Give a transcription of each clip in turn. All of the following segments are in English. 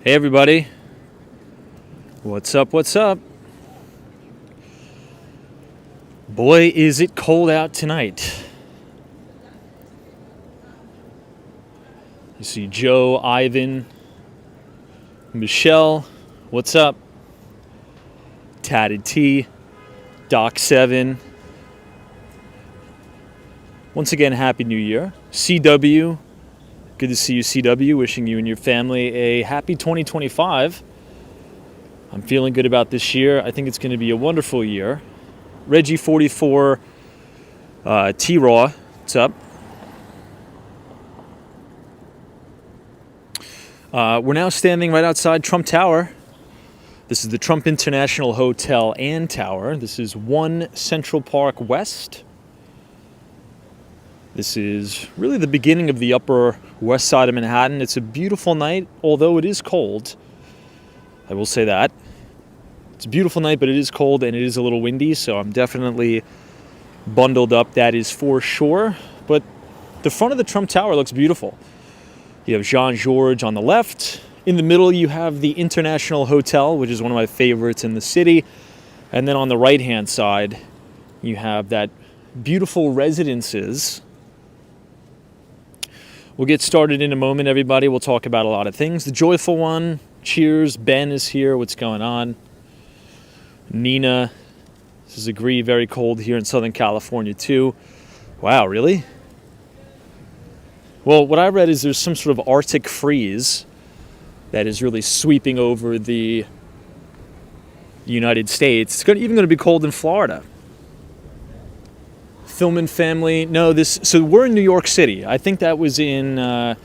Hey everybody, what's up, what's up? Boy, is it cold out tonight. You see Joe, Ivan, Michelle, what's up? Tatted T, Doc 7. Once again, Happy New Year. CW, good to see you, CW. Wishing you and your family a happy 2025. I'm feeling good about this year. I think it's going to be a wonderful year. Reggie 44, T-Raw, what's up? We're now standing right outside Trump Tower. This is the Trump International Hotel and Tower. This is 1 Central Park West. This is really the beginning of the Upper West Side of Manhattan. It's a beautiful night, although it is cold. I will say that. It's a beautiful night, but it is cold and it is a little windy, so I'm definitely bundled up, that is for sure. But the front of the Trump Tower looks beautiful. You have Jean-Georges on the left. In the middle, you have the International Hotel, which is one of my favorites in the city. And then on the right-hand side, you have that beautiful residences. We'll get started in a moment, everybody. We'll talk about a lot of things. The joyful one, cheers. Ben is here. What's going on? Nina, this is Agree, very cold here in Southern California too. Wow, really? Well, what I read is there's some sort of Arctic freeze that is really sweeping over the United States. It's even going to be cold in Florida. Film and family, no, so we're in New York City. I think that was in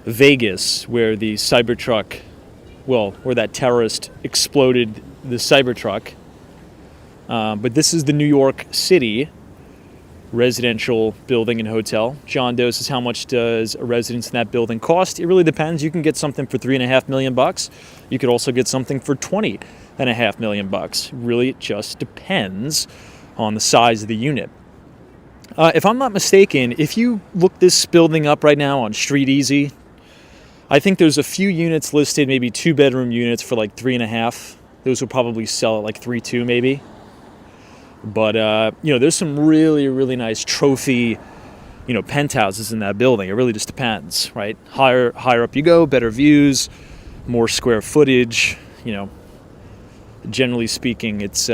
Vegas where the Cybertruck, where that terrorist exploded the Cybertruck. But this is the New York City residential building and hotel. John Doe says, how much does a residence in that building cost? It really depends. You can get something for $3.5 million. You could also get something for $20.5 million. Really, it just depends on the size of the unit. If I'm not mistaken, if you look this building up right now on Street Easy, I think there's a few units listed, maybe 2-bedroom units for like $3.5. Those would probably sell at like $3.2 maybe. But, there's some really, really nice trophy, penthouses in that building. It really just depends, right? Higher up you go, better views, more square footage, Generally speaking, it's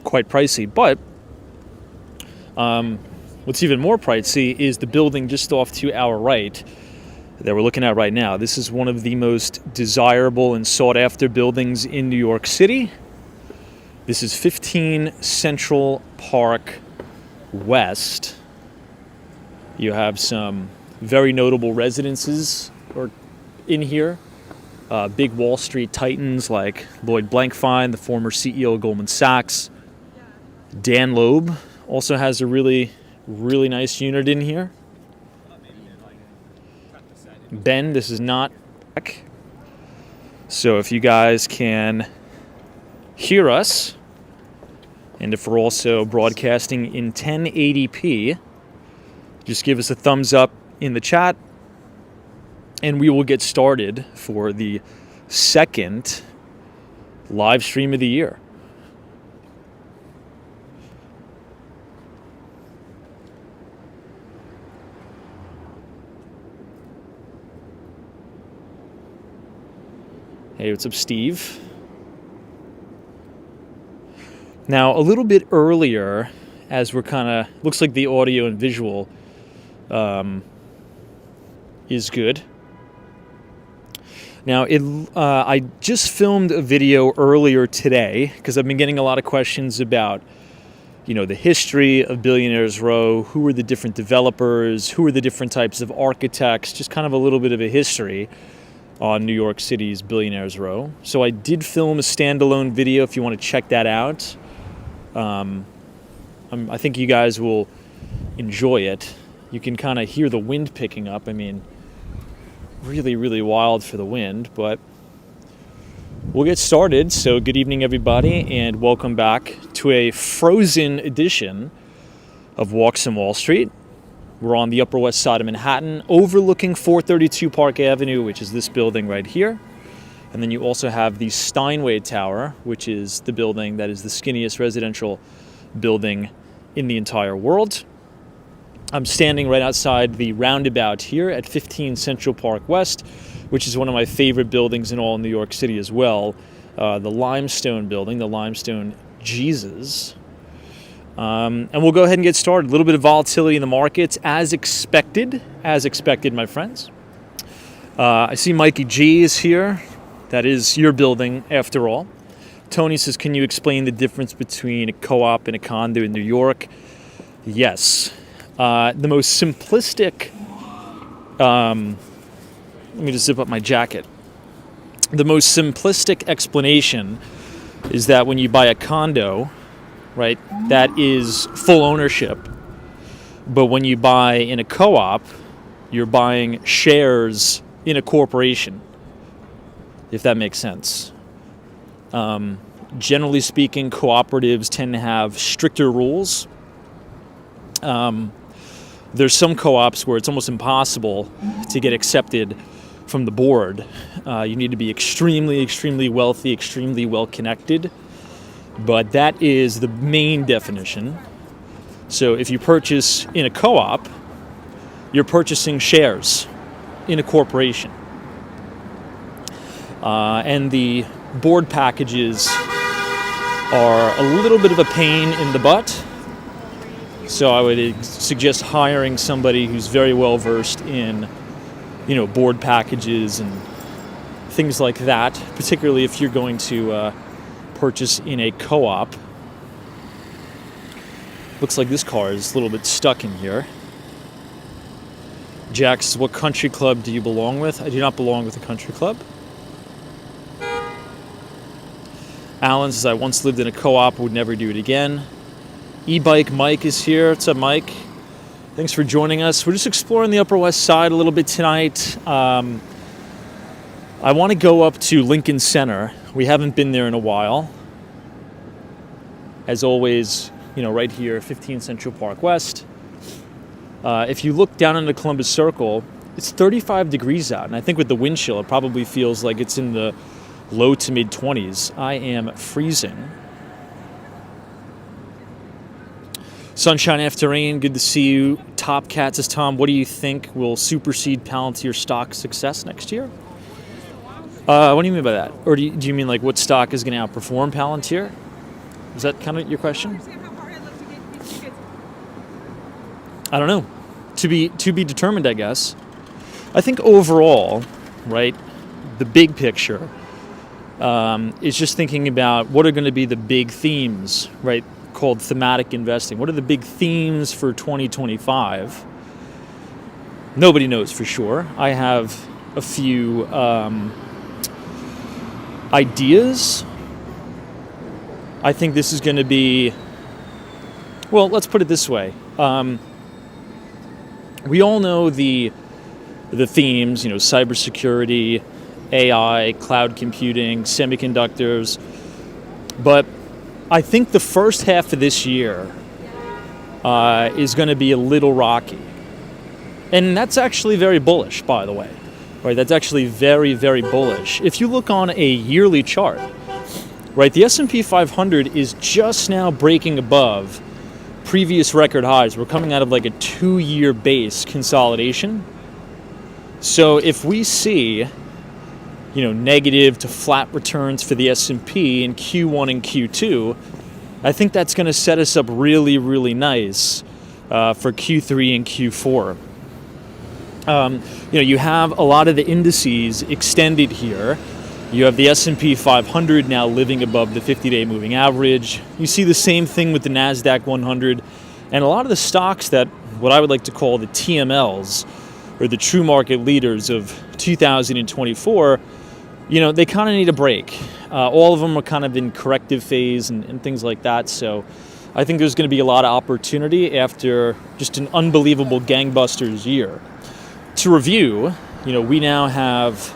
quite pricey. But what's even more pricey is the building just off to our right that we're looking at right now. This is one of the most desirable and sought-after buildings in New York City. This is 15 Central Park West. You have some very notable residences in here. Big Wall Street titans like Lloyd Blankfein, the former CEO of Goldman Sachs. Dan Loeb also has a really, really nice unit in here. Ben, this is not tech. So if you guys can hear us, and if we're also broadcasting in 1080p, just give us a thumbs up in the chat, and we will get started for the second live stream of the year. Hey, what's up, Steve? Now, a little bit earlier, as we're looks like the audio and visual is good. Now, I just filmed a video earlier today because I've been getting a lot of questions about, the history of Billionaires Row, who are the different developers, who are the different types of architects, just kind of a little bit of a history on New York City's Billionaires Row. So I did film a standalone video if you want to check that out. I think you guys will enjoy it. You can kind of hear the wind picking up. I mean, really, really wild for the wind, but we'll get started. So good evening, everybody, and welcome back to a frozen edition of Walks on Wall Street. We're on the Upper West Side of Manhattan, overlooking 432 Park Avenue, which is this building right here. And then you also have the Steinway Tower, which is the building that is the skinniest residential building in the entire world. I'm standing right outside the roundabout here at 15 Central Park West, which is one of my favorite buildings in all New York City as well. The limestone building, the limestone Jesus. And we'll go ahead and get started. A little bit of volatility in the markets as expected, my friends. I see Mikey G is here. That is your building after all. Tony says, can you explain the difference between a co-op and a condo in New York? Yes. The most simplistic, let me just zip up my jacket. The most simplistic explanation is that when you buy a condo, right, that is full ownership. But when you buy in a co-op, you're buying shares in a corporation, if that makes sense. Generally speaking, cooperatives tend to have stricter rules. There's some co-ops where it's almost impossible to get accepted from the board. You need to be extremely, extremely wealthy, extremely well-connected. But that is the main definition. So if you purchase in a co-op, you're purchasing shares in a corporation. And the board packages are a little bit of a pain in the butt. So I would suggest hiring somebody who's very well versed in, board packages and things like that, particularly if you're going to purchase in a co-op. Looks like this car is a little bit stuck in here. Jack says, what country club do you belong with? I do not belong with a country club. Alan says, I once lived in a co-op, would never do it again. E-Bike Mike is here. What's up, Mike? Thanks for joining us. We're just exploring the Upper West Side a little bit tonight. I want to go up to Lincoln Center. We haven't been there in a while. As always, right here, 15 Central Park West. If you look down into Columbus Circle, it's 35 degrees out. And I think with the wind chill, it probably feels like it's in the low to mid 20s. I am freezing. Sunshine after rain, good to see you. Top Cat says, Tom, what do you think will supersede Palantir stock success next year? What do you mean by that? Or do you mean like what stock is going to outperform Palantir? Is that kind of your question? I don't know. To be determined, I guess. I think overall, right, the big picture is just thinking about what are going to be the big themes, right, called thematic investing. What are the big themes for 2025? Nobody knows for sure. I have a few ideas. I think this is going to be, well, let's put it this way. We all know the themes, cybersecurity, AI, cloud computing, semiconductors. But I think the first half of this year is going to be a little rocky. And that's actually very bullish, by the way. Right? That's actually very, very bullish. If you look on a yearly chart, right, the S&P 500 is just now breaking above previous record highs. We're coming out of like a 2-year base consolidation. So if we see, negative to flat returns for the S&P in Q1 and Q2, I think that's going to set us up really, really nice for Q3 and Q4. You have a lot of the indices extended here. You have the S&P 500 now living above the 50-day moving average. You see the same thing with the NASDAQ 100. And a lot of the stocks that, what I would like to call the TMLs, or the true market leaders of 2024, they kind of need a break. All of them are kind of in corrective phase and things like that. So I think there's going to be a lot of opportunity after just an unbelievable gangbusters year. To review, we now have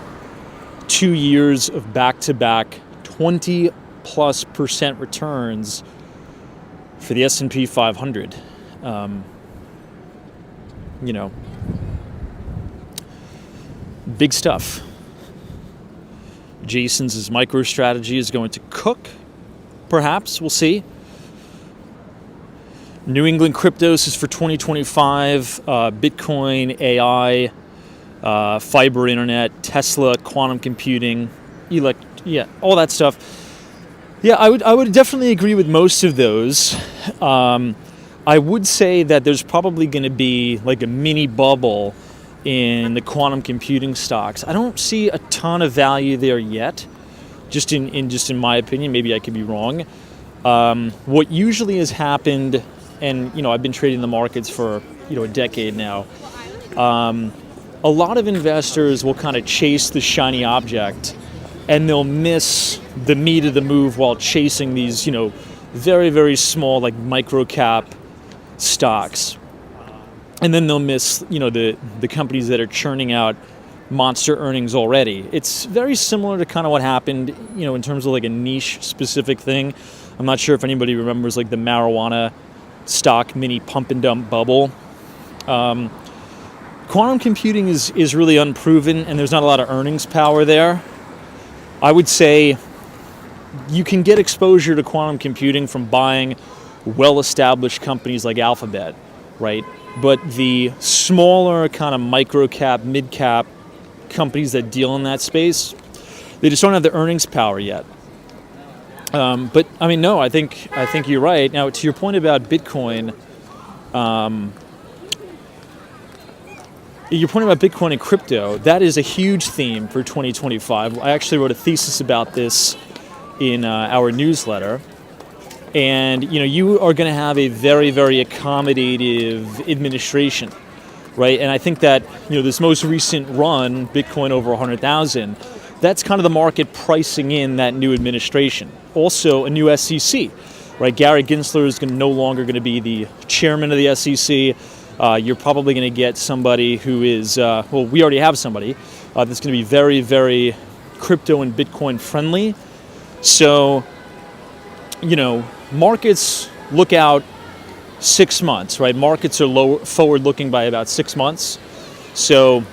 2 years of back-to-back 20+% returns for the S&P 500. Big stuff. Jason's MicroStrategy is going to cook. Perhaps, we'll see. New England Cryptos is for 2025. Bitcoin, AI, fiber internet, Tesla, quantum computing, all that stuff. Yeah, I would definitely agree with most of those. I would say that there's probably going to be like a mini bubble in the quantum computing stocks. I don't see a ton of value there yet, just in my opinion. Maybe I could be wrong. What usually has happened, and I've been trading the markets for a decade now. A lot of investors will kind of chase the shiny object, and they'll miss the meat of the move while chasing these very, very small, like micro cap stocks. And then they'll miss the companies that are churning out monster earnings already. It's very similar to kind of what happened in terms of like a niche specific thing. I'm not sure if anybody remembers like the marijuana stock mini pump and dump bubble. Quantum computing is really unproven, and there's not a lot of earnings power there. I would say you can get exposure to quantum computing from buying well-established companies like Alphabet, right? But the smaller kind of micro-cap, mid-cap companies that deal in that space, they just don't have the earnings power yet. But I mean, no, I think you're right. Now, to your point about Bitcoin, and crypto, that is a huge theme for 2025. I actually wrote a thesis about this in our newsletter. And, you are going to have a very, very accommodative administration, right? And I think that, this most recent run, Bitcoin over 100,000, that's kind of the market pricing in that new administration. Also, a new SEC, right? Gary Gensler is no longer going to be the chairman of the SEC. You're probably going to get somebody who is, we already have somebody that's going to be very, very crypto and Bitcoin friendly. So, markets look out 6 months, right? Markets are forward-looking by about 6 months. So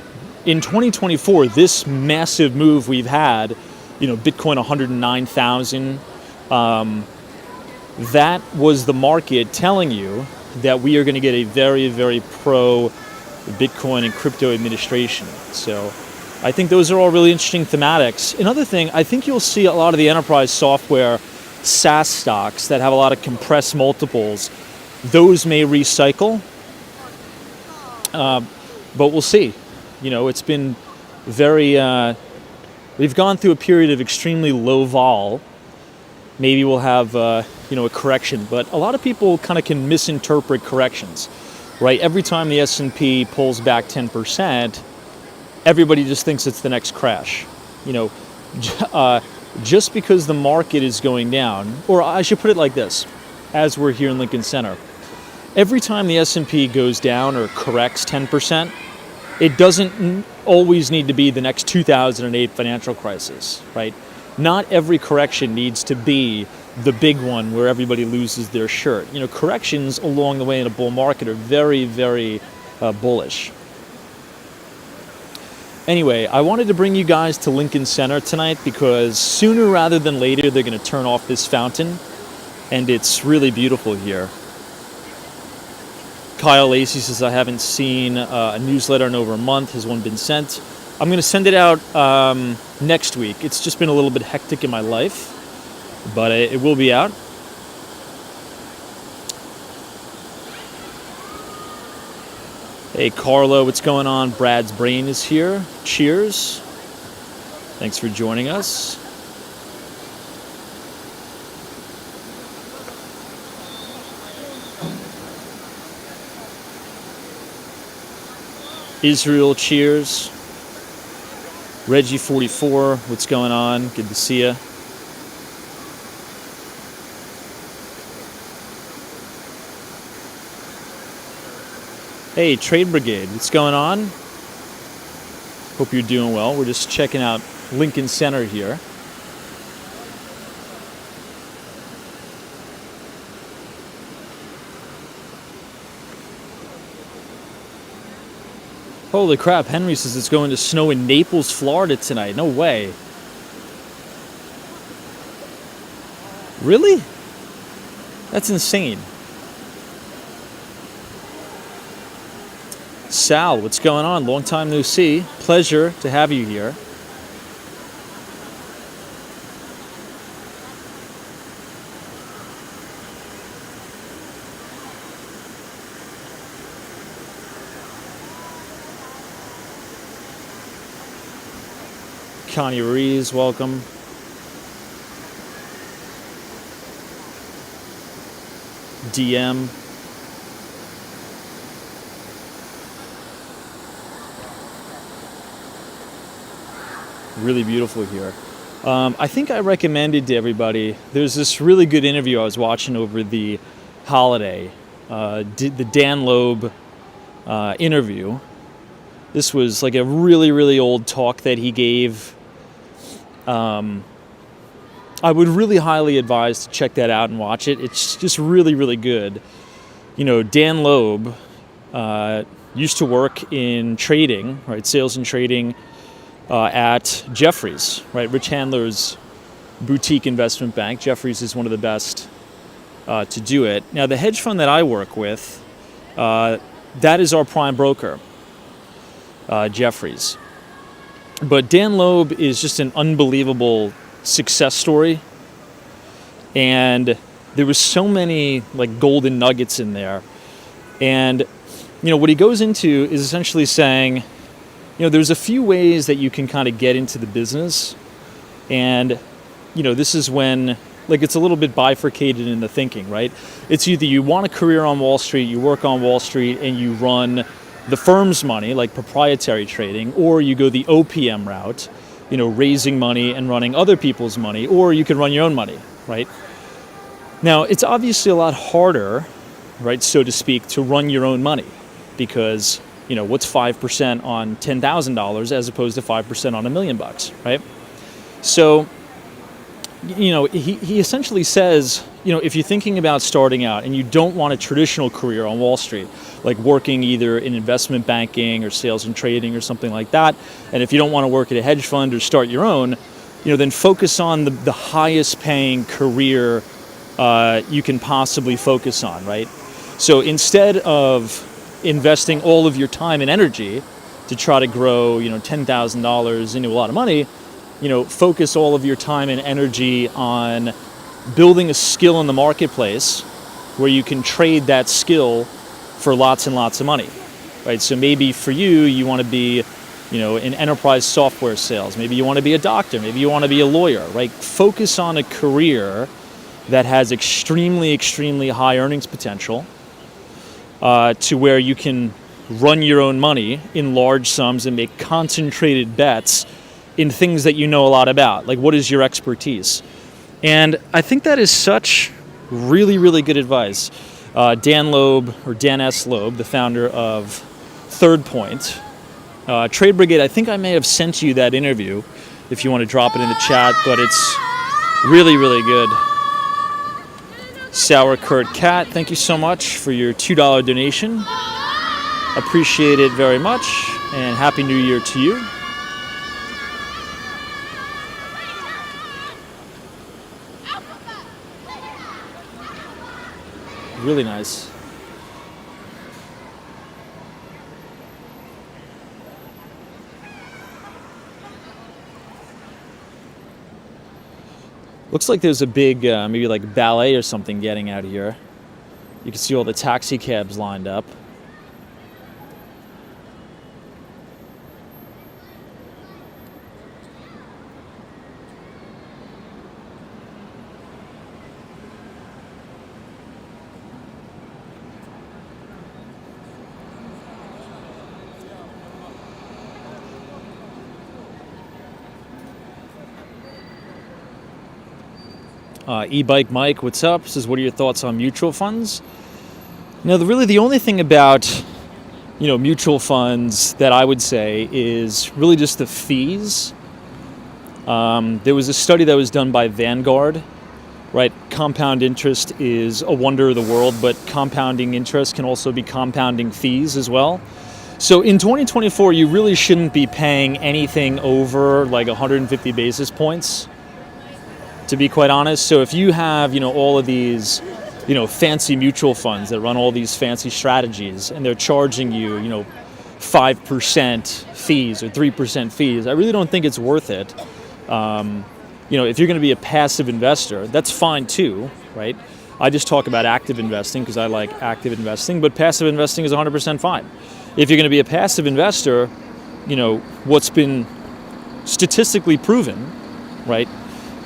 in 2024, this massive move we've had, Bitcoin 109,000, that was the market telling you that we are going to get a very, very pro-Bitcoin and crypto administration. So I think those are all really interesting thematics. Another thing, I think you'll see a lot of the enterprise software SaaS stocks that have a lot of compressed multiples, those may recycle, but we'll see. It's been very, we've gone through a period of extremely low vol. Maybe we'll have, a correction, but a lot of people kind of can misinterpret corrections, right? Every time the S&P pulls back 10%, everybody just thinks it's the next crash. Just because the market is going down, or I should put it like this, as we're here in Lincoln Center, every time the S&P goes down or corrects 10%, it doesn't always need to be the next 2008 financial crisis, right? Not every correction needs to be the big one where everybody loses their shirt. Corrections along the way in a bull market are very, very bullish. Anyway, I wanted to bring you guys to Lincoln Center tonight because sooner rather than later, they're going to turn off this fountain, and it's really beautiful here. Kyle Lacey says, I haven't seen a newsletter in over a month. Has one been sent? I'm going to send it out next week. It's just been a little bit hectic in my life, but it will be out. Hey, Carlo, what's going on? Brad's Brain is here. Cheers. Thanks for joining us. Israel, cheers. Reggie 44, what's going on? Good to see you. Hey, Trade Brigade, what's going on? Hope you're doing well. We're just checking out Lincoln Center here. Holy crap, Henry says it's going to snow in Naples, Florida tonight. No way. Really? That's insane. Sal, what's going on? Long time no see. Pleasure to have you here. Connie Rees, welcome. DM. Really beautiful here. I think I recommended to everybody, there's this really good interview I was watching over the holiday, the Dan Loeb interview. This was like a really, really old talk that he gave. I would really highly advise to check that out and watch it. It's just really, really good. You know, Dan Loeb used to work in trading, right, sales and trading at Jefferies, right, Rich Handler's boutique investment bank. Jefferies is one of the best to do it. Now, the hedge fund that I work with, that is our prime broker, Jefferies. But Dan Loeb is just an unbelievable success story, and there was so many like golden nuggets in there. And you know what he goes into is essentially saying, you know, there's a few ways that you can kind of get into the business, and you know, this is when like it's a little bit bifurcated in the thinking, right? It's either you want a career on Wall Street, you work on Wall Street and you run the firm's money, like proprietary trading, or you go the OPM route, you know, raising money and running other people's money, or you can run your own money, right? Now, it's obviously a lot harder, right, so to speak, to run your own money because, you know, what's 5% on $10,000 as opposed to 5% on $1 million, right? So, you know, he essentially says, you know, if you're thinking about starting out and you don't want a traditional career on Wall Street, like working either in investment banking or sales and trading or something like that, and if you don't want to work at a hedge fund or start your own, you know, then focus on the highest paying career you can possibly focus on, right? So instead of investing all of your time and energy to try to grow, you know, $10,000 into a lot of money, you know, focus all of your time and energy on building a skill in the marketplace where you can trade that skill for lots and lots of money, right? So maybe for you, you want to be, you know, in enterprise software sales. Maybe you want to be a doctor. Maybe you want to be a lawyer, right? Focus on a career that has extremely, extremely high earnings potential to where you can run your own money in large sums and make concentrated bets in things that you know a lot about. Like, what is your expertise? And I think that is such really, really good advice. Dan Loeb, or Dan S. Loeb, the founder of Third Point, Trade Brigade, I think I may have sent you that interview if you want to drop it in the chat, but it's really, really good. Sour Kurt Cat, thank you so much for your $2 donation. Appreciate it very much, and Happy New Year to you. Really nice. Looks like there's a big, maybe like ballet or something getting out of here. You can see all the taxi cabs lined up. E-Bike Mike, what's up? Says, what are your thoughts on mutual funds? Now, really the only thing about, you know, mutual funds that I would say is really just the fees. There was a study that was done by Vanguard, right? Compound interest is a wonder of the world, but compounding interest can also be compounding fees as well. So in 2024, you really shouldn't be paying anything over like 150 basis points to be quite honest. So if you have, all of these, fancy mutual funds that run all these fancy strategies and they're charging you, 5% fees or 3% fees, I really don't think it's worth it. If you're going to be a passive investor, that's fine too, right? I just talk about active investing because I like active investing, but passive investing is 100% fine. If you're going to be a passive investor, what's been statistically proven, right,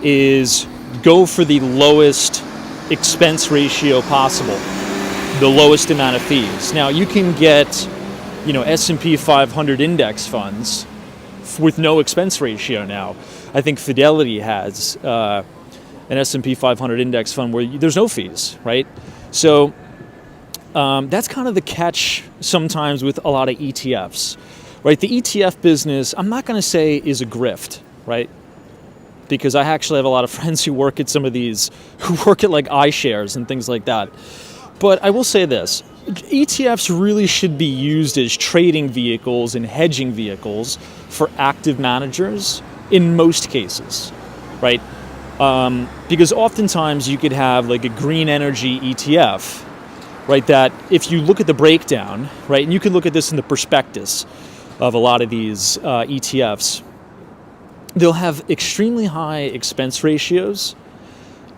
is go for the lowest expense ratio possible, the lowest amount of fees. Now, you can get, S&P 500 index funds with no expense ratio now. I think Fidelity has an S&P 500 index fund where there's no fees, right? So that's kind of the catch sometimes with a lot of ETFs, right? The ETF business, I'm not going to say is a grift, right? Because I actually have a lot of friends who work at some of these, who work at like iShares and things like that. But I will say this, ETFs really should be used as trading vehicles and hedging vehicles for active managers in most cases, right? Because oftentimes you could have like a green energy ETF, right, that if you look at the breakdown, right, and you can look at this in the prospectus of a lot of these ETFs, they'll have extremely high expense ratios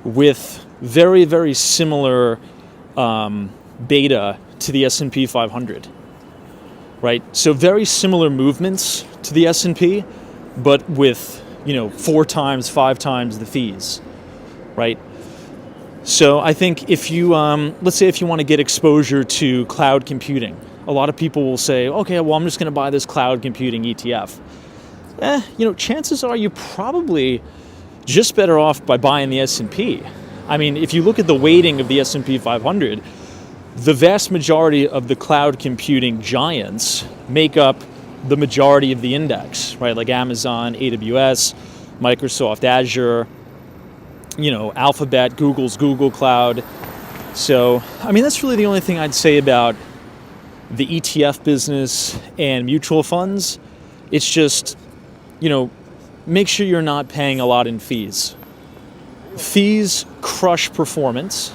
with very, very similar beta to the S&P 500, right? So very similar movements to the S&P, but with 4 times, 5 times the fees, right? So I think if you, let's say if you want to get exposure to cloud computing, a lot of people will say, okay, well, I'm just going to buy this cloud computing ETF. Chances are you're probably just better off by buying the S&P. I mean, if you look at the weighting of the S&P 500, the vast majority of the cloud computing giants make up the majority of the index, right? Like Amazon, AWS, Microsoft Azure, Alphabet, Google's Google Cloud. So, I mean, that's really the only thing I'd say about the ETF business and mutual funds. It's just, make sure you're not paying a lot in fees. Fees crush performance,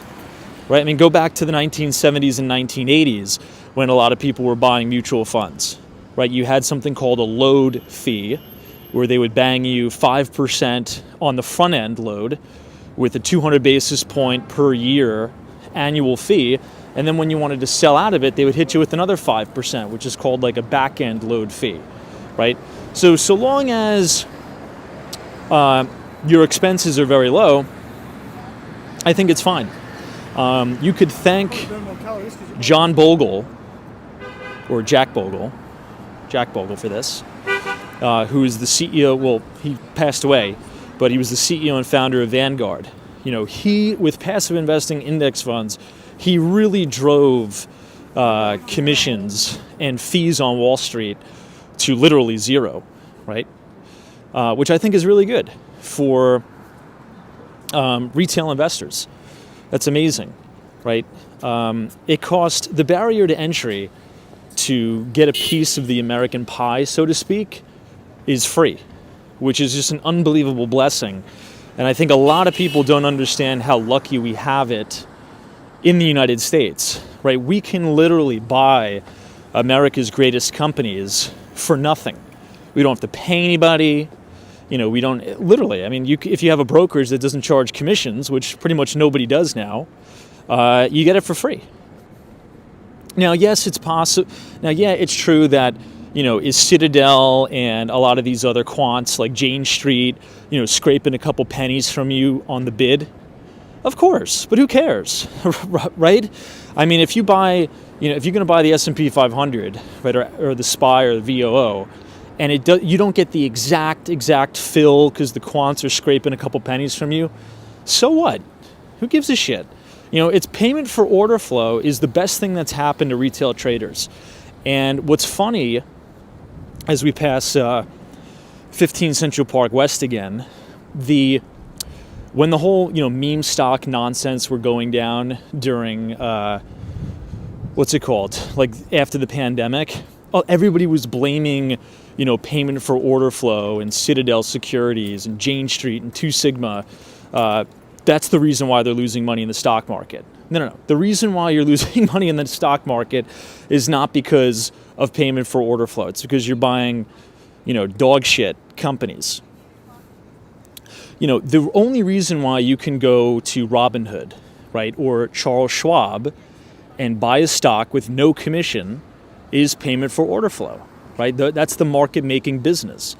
right? I mean, go back to the 1970s and 1980s when a lot of people were buying mutual funds, right? You had something called a load fee where they would bang you 5% on the front end load with a 200 basis point per year annual fee. And then when you wanted to sell out of it, they would hit you with another 5%, which is called like a back end load fee, right? So long as your expenses are very low, I think it's fine. You could thank John Bogle, or Jack Bogle for this, who is the CEO, well, he passed away, but he was the CEO and founder of Vanguard. He, with passive investing index funds, he really drove commissions and fees on Wall Street to literally zero, right? Which I think is really good for retail investors. That's amazing, right? It cost, the barrier to entry to get a piece of the American pie, so to speak, is free, which is just an unbelievable blessing. And I think a lot of people don't understand how lucky we have it in the United States, right? We can literally buy America's greatest companies for nothing. We don't have to pay anybody. We don't, literally, I mean, if you have a brokerage that doesn't charge commissions, which pretty much nobody does now, you get it for free. Now, yes, it's possible. Now, yeah, it's true that, is Citadel and a lot of these other quants like Jane Street, scraping a couple pennies from you on the bid? Of course, but who cares, right? I mean, if you buy, if you're going to buy the S&P 500, right, or the SPY or the VOO, and you don't get the exact fill because the quants are scraping a couple pennies from you, so what? Who gives a shit? It's payment for order flow is the best thing that's happened to retail traders. And what's funny, as we pass 15 Central Park West again, when the whole meme stock nonsense were going down during what's it called, like after the pandemic, everybody was blaming payment for order flow and Citadel Securities and Jane Street and Two Sigma That's the reason why they're losing money in the stock market. No. The reason why you're losing money in the stock market is not because of payment for order flow. It's because you're buying, dog shit companies. The only reason why you can go to Robinhood, right, or Charles Schwab and buy a stock with no commission is payment for order flow, right? That's the market making business.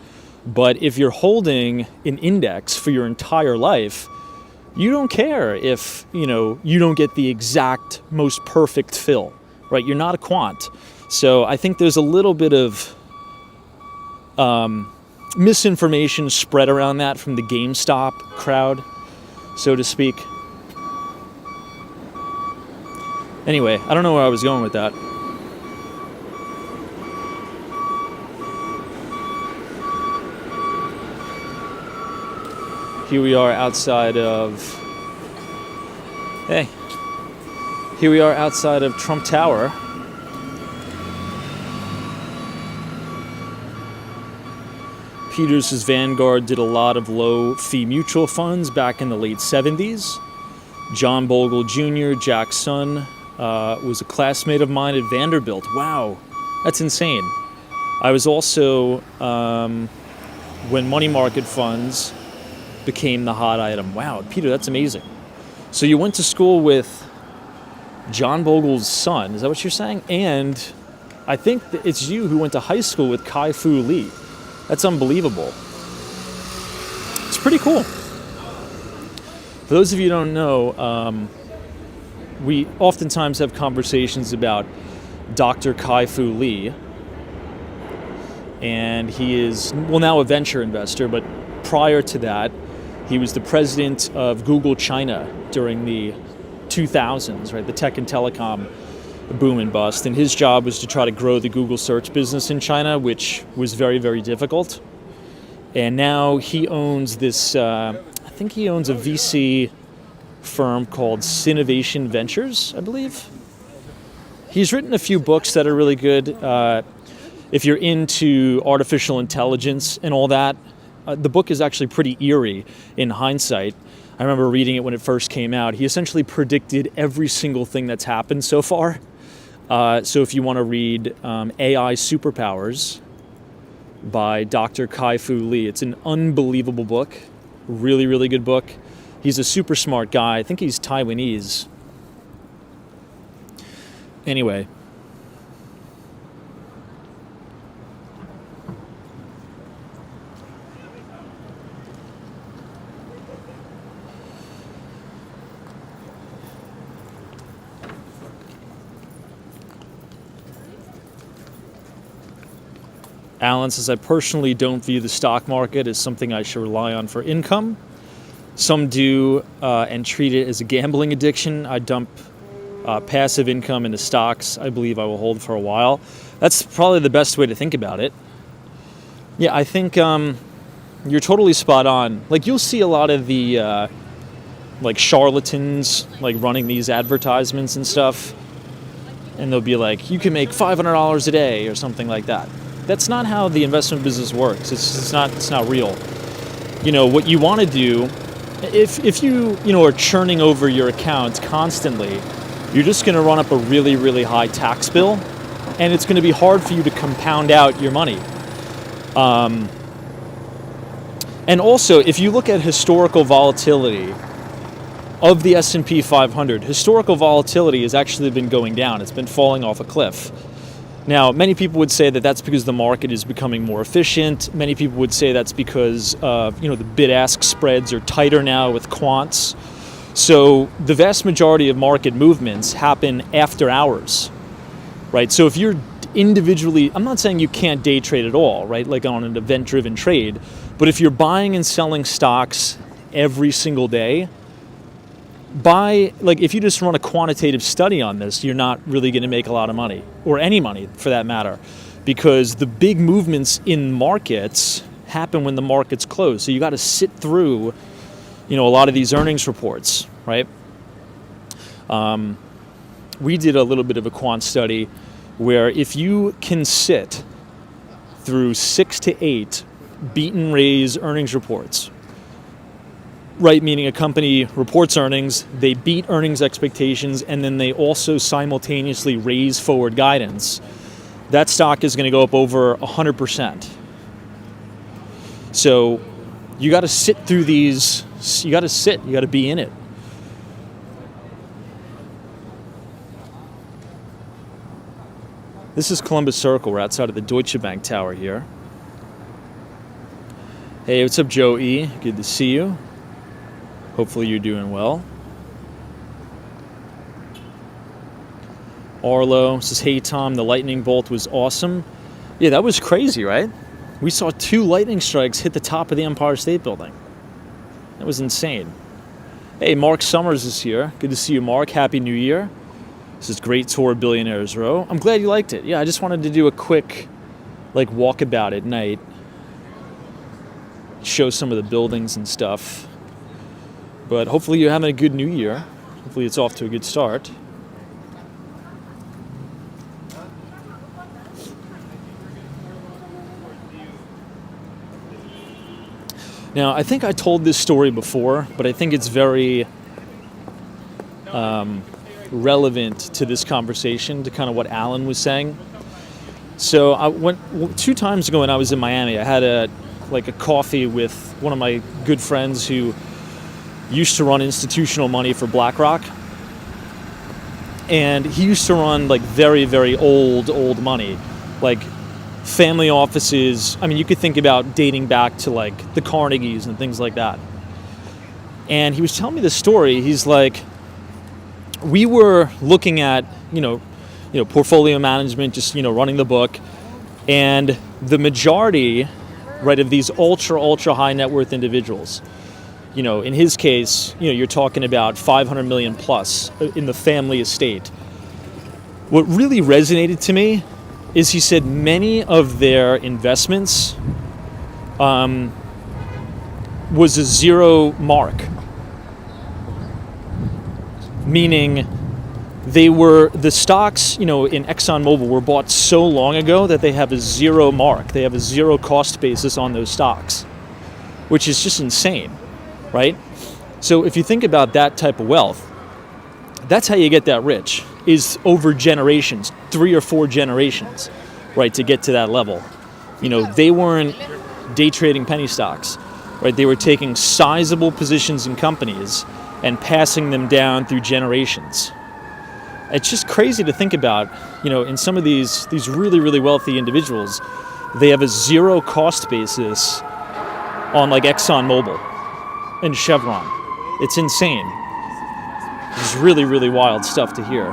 But if you're holding an index for your entire life, you don't care if, you don't get the exact most perfect fill, right? You're not a quant. So I think there's a little bit of misinformation spread around that from the GameStop crowd, so to speak. Anyway, I don't know where I was going with that. Here we are outside of Trump Tower. Peters' Vanguard did a lot of low-fee mutual funds back in the late 70s. John Bogle Jr., Jack's son, was a classmate of mine at Vanderbilt. Wow, that's insane. I was also, when money market funds became the hot item. Wow, Peter, that's amazing. So you went to school with John Bogle's son, is that what you're saying? And I think that it's you who went to high school with Kai-Fu Lee. That's unbelievable. It's pretty cool. For those of you who don't know, we oftentimes have conversations about Dr. Kai-Fu Lee. And he is, now a venture investor, but prior to that, he was the president of Google China during the 2000s, right? The tech and telecom boom and bust. And his job was to try to grow the Google search business in China, which was very, very difficult. And now he owns this, I think he owns a VC firm called Sinovation Ventures, I believe. He's written a few books that are really good. If you're into artificial intelligence and all that, the book is actually pretty eerie in hindsight. I remember reading it when it first came out. He essentially predicted every single thing that's happened so far. So if you want to read AI Superpowers by Dr. Kai-Fu Lee, it's an unbelievable book. Really, really good book. He's a super smart guy. I think he's Taiwanese. Anyway. Alan says, I personally don't view the stock market as something I should rely on for income. Some do and treat it as a gambling addiction. I dump passive income into stocks I believe I will hold for a while. That's probably the best way to think about it. Yeah, I think you're totally spot on. Like, you'll see a lot of the like charlatans like running these advertisements and stuff, and they'll be like, you can make $500 a day or something like that. That's not how the investment business works. It's not real. What you want to do, if you are churning over your accounts constantly, you're just going to run up a really, really high tax bill, and it's going to be hard for you to compound out your money. And also, if you look at historical volatility of the S&P 500, historical volatility has actually been going down. It's been falling off a cliff. Now, many people would say that that's because the market is becoming more efficient. Many people would say that's because the bid-ask spreads are tighter now with quants. So the vast majority of market movements happen after hours, right? So if you're individually, I'm not saying you can't day trade at all, right? Like on an event-driven trade, but if you're buying and selling stocks every single day, if you just run a quantitative study on this, you're not really going to make a lot of money, or any money for that matter, because the big movements in markets happen when the markets close. So you got to sit through, a lot of these earnings reports, right? We did a little bit of a quant study where if you can sit through 6 to 8 beat and raise earnings reports, right? Meaning a company reports earnings, they beat earnings expectations, and then they also simultaneously raise forward guidance. That stock is going to go up over 100%. So you got to sit through these. You got to be in it. This is Columbus Circle. We're outside of the Deutsche Bank Tower here. Hey, what's up, Joe E? Good to see you. Hopefully you're doing well. Arlo says, hey, Tom, the lightning bolt was awesome. Yeah, that was crazy, right? We saw 2 lightning strikes hit the top of the Empire State Building. That was insane. Hey, Mark Summers is here. Good to see you, Mark. Happy New Year. This is Great Tour Billionaires Row. I'm glad you liked it. Yeah, I just wanted to do a quick walkabout at night. Show some of the buildings and stuff. But hopefully you're having a good New Year. Hopefully it's off to a good start. Now, I think I told this story before, but I think it's very relevant to this conversation, to kind of what Alan was saying. So I went 2 times ago when I was in Miami. I had a coffee with one of my good friends who used to run institutional money for BlackRock. And he used to run very, very old money, family offices. I mean, you could think about dating back to the Carnegies and things like that. And he was telling me this story. He's like, we were looking at, portfolio management, just, running the book. And the majority, right, of these ultra high net worth individuals, in his case, you're talking about 500 million plus in the family estate. What really resonated to me is he said many of their investments was a zero mark. Meaning the stocks, in ExxonMobil were bought so long ago that they have a zero mark. They have a zero cost basis on those stocks, which is just insane, right? So if you think about that type of wealth, that's how you get that rich, is over generations, 3 or 4 generations, right, to get to that level. They weren't day trading penny stocks, right? They were taking sizable positions in companies and passing them down through generations. It's just crazy to think about, in some of these really, really wealthy individuals, they have a zero cost basis on ExxonMobil and Chevron. It's insane. It's really, really wild stuff to hear.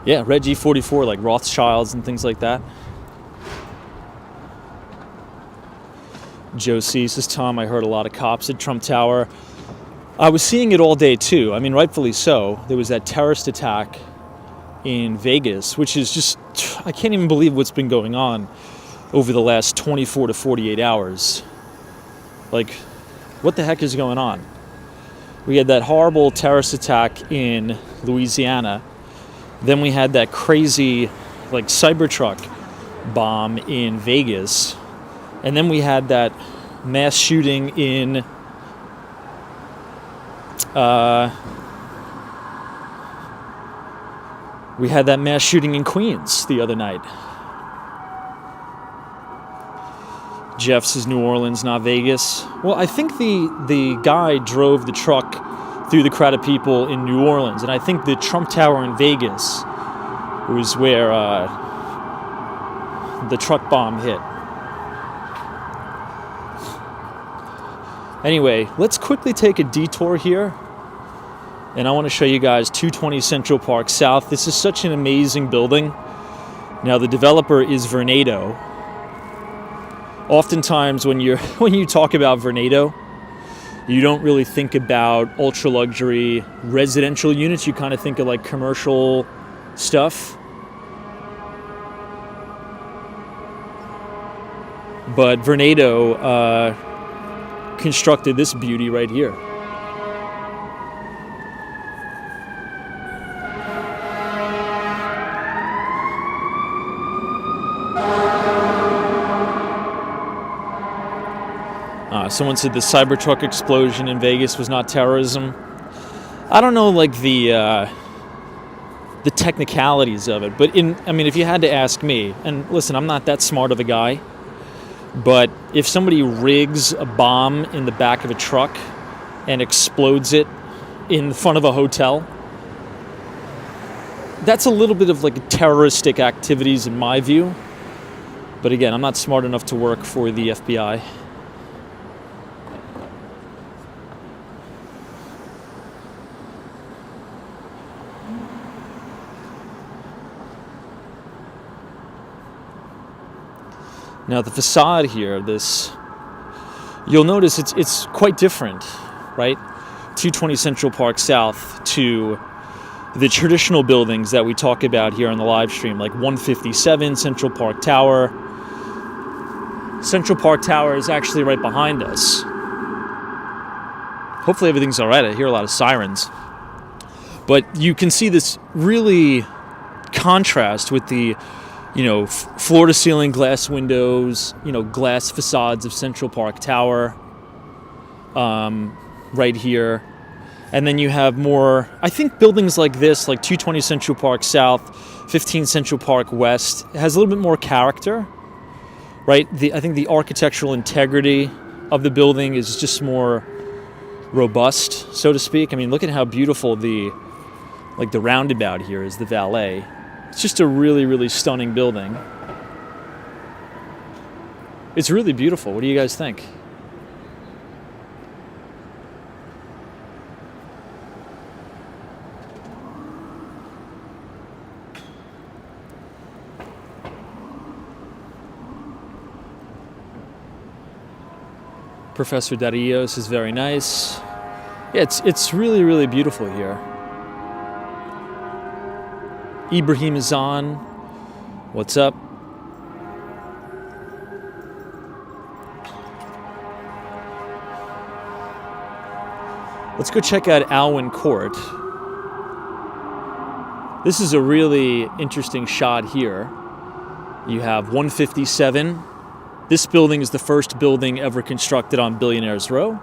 Yeah, Reg E44, like Rothschilds and things like that. Joe C says, Tom, I heard a lot of cops at Trump Tower. I was seeing it all day too. I mean, rightfully so. There was that terrorist attack in Vegas, which is just, I can't even believe what's been going on over the last 24 to 48 hours. What the heck is going on? We had that horrible terrorist attack in Louisiana. Then we had that crazy, Cybertruck bomb in Vegas. And then we had that mass shooting in Queens the other night. Jeff says New Orleans, not Vegas. Well, I think the guy drove the truck through the crowd of people in New Orleans, and I think the Trump Tower in Vegas was where the truck bomb hit. Anyway, let's quickly take a detour here, and I want to show you guys 220 Central Park South. This is such an amazing building. Now, the developer is Vornado. Oftentimes, when you talk about Vornado, you don't really think about ultra luxury residential units. You kind of think of commercial stuff. But Vornado constructed this beauty right here. Someone said the Cybertruck explosion in Vegas was not terrorism. I don't know, like the technicalities of it, but if you had to ask me, and listen, I'm not that smart of a guy, but if somebody rigs a bomb in the back of a truck and explodes it in front of a hotel, that's a little bit of like terroristic activities in my view. But again, I'm not smart enough to work for the FBI. Now the facade here, you'll notice it's quite different, right? 220 Central Park South to the traditional buildings that we talk about here on the live stream, like 157 Central Park Tower. Central Park Tower is actually right behind us. Hopefully everything's all right. I hear a lot of sirens. But you can see this really contrast with the floor-to-ceiling glass windows, glass facades of Central Park Tower right here. And then you have more, I think buildings like this, like 220 Central Park South, 15 Central Park West, has a little bit more character, right? I think the architectural integrity of the building is just more robust, so to speak. I mean, look at how beautiful the roundabout here is, the valet. It's just a really, really stunning building. It's really beautiful. What do you guys think? Professor Darius is very nice. Yeah, it's really, really beautiful here. Ibrahim is on. What's up? Let's go check out Alwyn Court. This is a really interesting shot here. You have 157. This building is the first building ever constructed on Billionaires Row.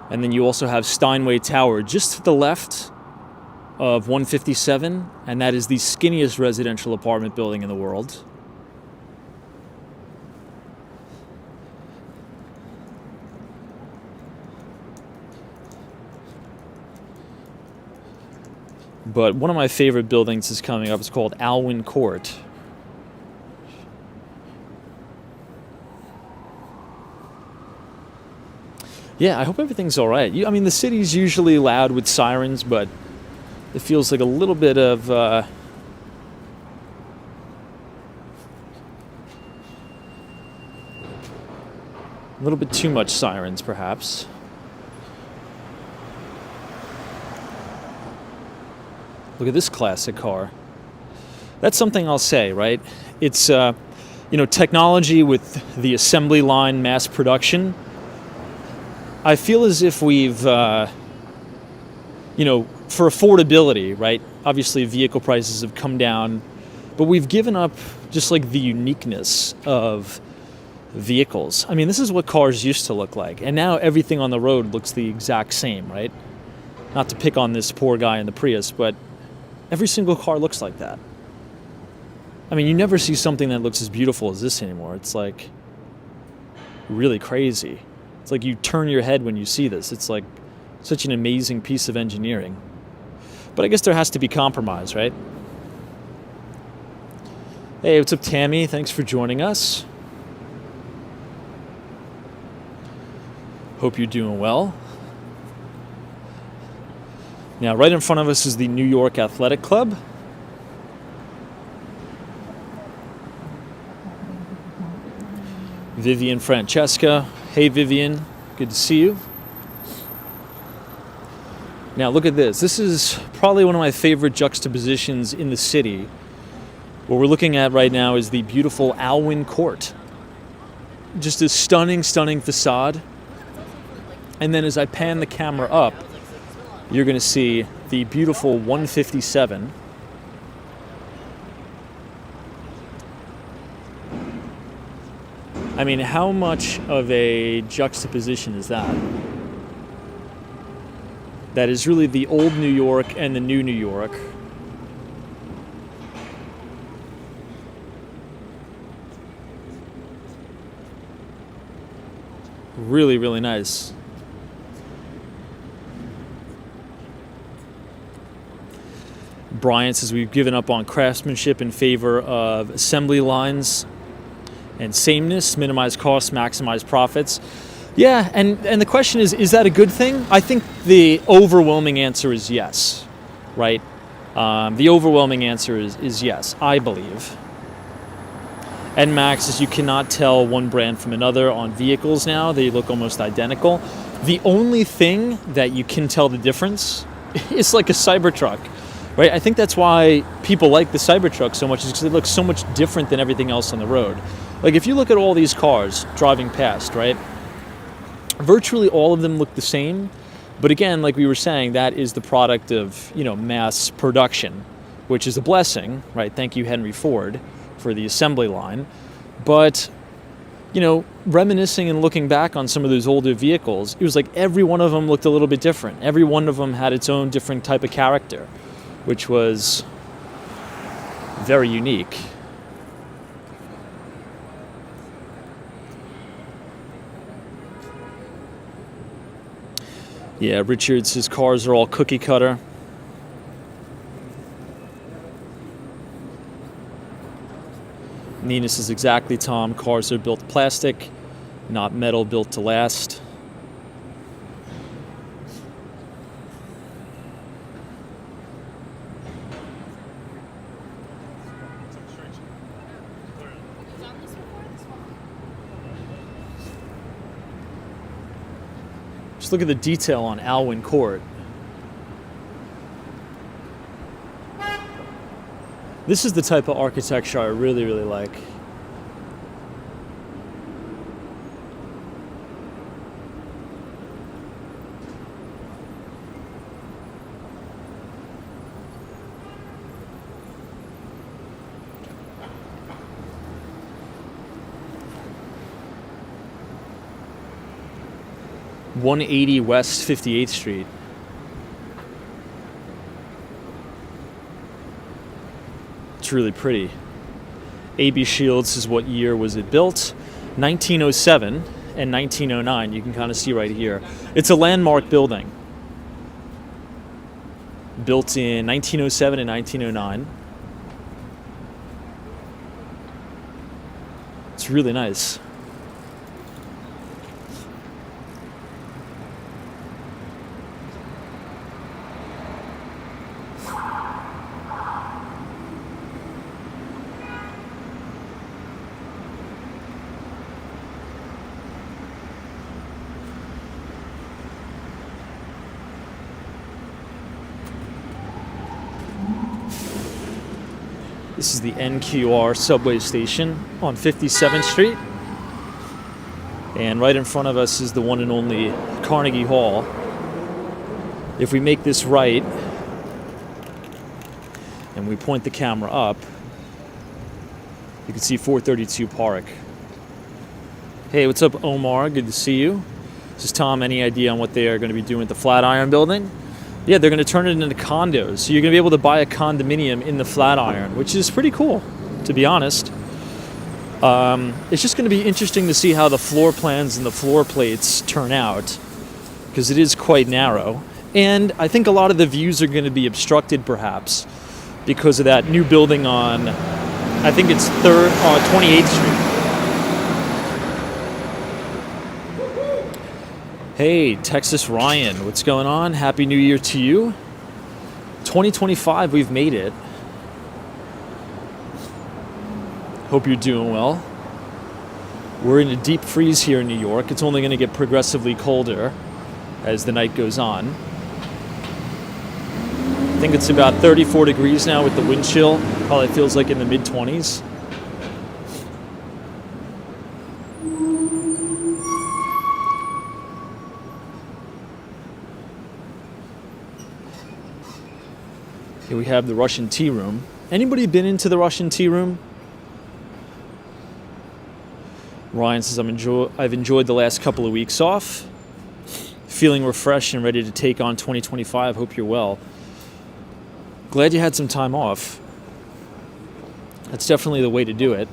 And then you also have Steinway Tower just to the left of 157, and that is the skinniest residential apartment building in the world. But one of my favorite buildings is coming up. It's called Alwyn Court. Yeah, I hope everything's all right. The city's usually loud with sirens, but it feels like a little bit of a little bit too much sirens, perhaps. Look at this classic car. That's something I'll say, right? It's technology with the assembly line mass production. I feel as if we've, for affordability, right? Obviously, vehicle prices have come down, but we've given up just like the uniqueness of vehicles. This is what cars used to look like, and now everything on the road looks the exact same, right? Not to pick on this poor guy in the Prius, but every single car looks like that. You never see something that looks as beautiful as this anymore. It's like really crazy. It's like you turn your head when you see this. It's like such an amazing piece of engineering. But I guess there has to be compromise, right? Hey, what's up, Tammy? Thanks for joining us. Hope you're doing well. Now, right in front of us is the New York Athletic Club. Vivian Francesca. Hey, Vivian. Good to see you. Now, look at this. This is probably one of my favorite juxtapositions in the city. What we're looking at right now is the beautiful Alwyn Court. Just a stunning, stunning facade. And then as I pan the camera up, you're going to see the beautiful 157. I mean, how much of a juxtaposition is that? That is really the old New York and the new New York. Really, really nice. Brian says we've given up on craftsmanship in favor of assembly lines and sameness, minimize costs, maximize profits. Yeah, and the question is that a good thing? I think the overwhelming answer is yes, right? The overwhelming answer is yes, I believe. NMAX says you cannot tell one brand from another on vehicles now. They look almost identical. The only thing that you can tell the difference is like a Cybertruck, right? I think that's why people like the Cybertruck so much, is because it looks so much different than everything else on the road. Like if you look at all these cars driving past, right? Virtually all of them look the same. But again, like we were saying, that is the product of, mass production, which is a blessing, right? Thank you, Henry Ford, for the assembly line. But, reminiscing and looking back on some of those older vehicles, it was like every one of them looked a little bit different. Every one of them had its own different type of character, which was very unique. Yeah, Richards, his cars are all cookie cutter. Nina says exactly, Tom. Cars are built plastic, not metal, built to last. Just look at the detail on Alwyn Court. This is the type of architecture I really, really like. (180 West 58th Street). It's really pretty. A.B. Shields says, what year was it built? 1907 and 1909. You can kind of see right here. It's a landmark building. Built in 1907 and 1909. It's really nice. This is the NQR subway station on 57th Street. And right in front of us is the one and only Carnegie Hall. If we make this right and we point the camera up, you can see 432 Park. Hey, what's up, Omar? Good to see you. This is Tom. Any idea on what they are going to be doing with the Flatiron building? Yeah, they're going to turn it into condos. So you're going to be able to buy a condominium in the Flatiron, which is pretty cool, to be honest. It's just going to be interesting to see how the floor plans and the floor plates turn out, because it is quite narrow. And I think a lot of the views are going to be obstructed, perhaps, because of that new building on, I think it's 28th Street. Hey, Texas Ryan, what's going on? Happy New Year to you. 2025, we've made it. Hope you're doing well. We're in a deep freeze here in New York. It's only going to get progressively colder as the night goes on. I think it's about 34 degrees now with the wind chill. Probably feels like in the mid-20s. Here we have the Russian tea room. Anybody been into the Russian tea room? Ryan says, I've enjoyed the last couple of weeks off. Feeling refreshed and ready to take on 2025. Hope you're well. Glad you had some time off. That's definitely the way to do it.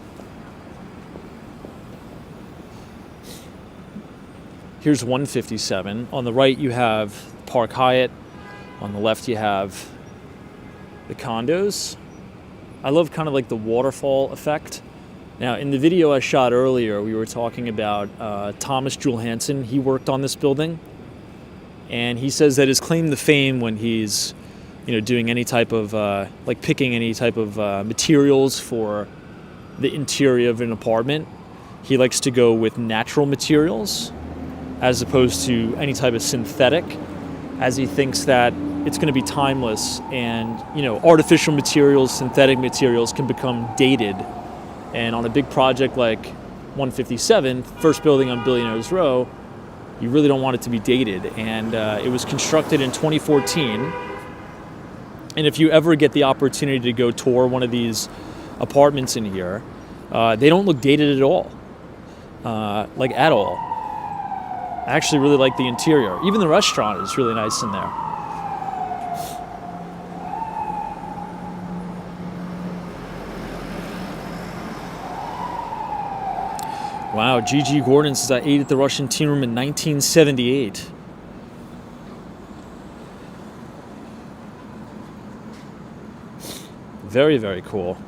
Here's 157. On the right, you have Park Hyatt. On the left, you have the condos. I love kind of like the waterfall effect. Now, in the video I shot earlier, we were talking about Thomas Jewel Hansen. He worked on this building. And he says that his claim to fame when he's, doing any type of, picking any type of materials for the interior of an apartment, he likes to go with natural materials as opposed to any type of synthetic, as he thinks that it's going to be timeless, and artificial materials, synthetic materials can become dated. And on a big project like 157, first building on Billionaires Row, you really don't want it to be dated. And it was constructed in 2014. And if you ever get the opportunity to go tour one of these apartments in here, they don't look dated at all, at all. I actually really like the interior. Even the restaurant is really nice in there. Wow, Gigi Gordon says, I ate at the Russian Tea Room in 1978. Very, very cool.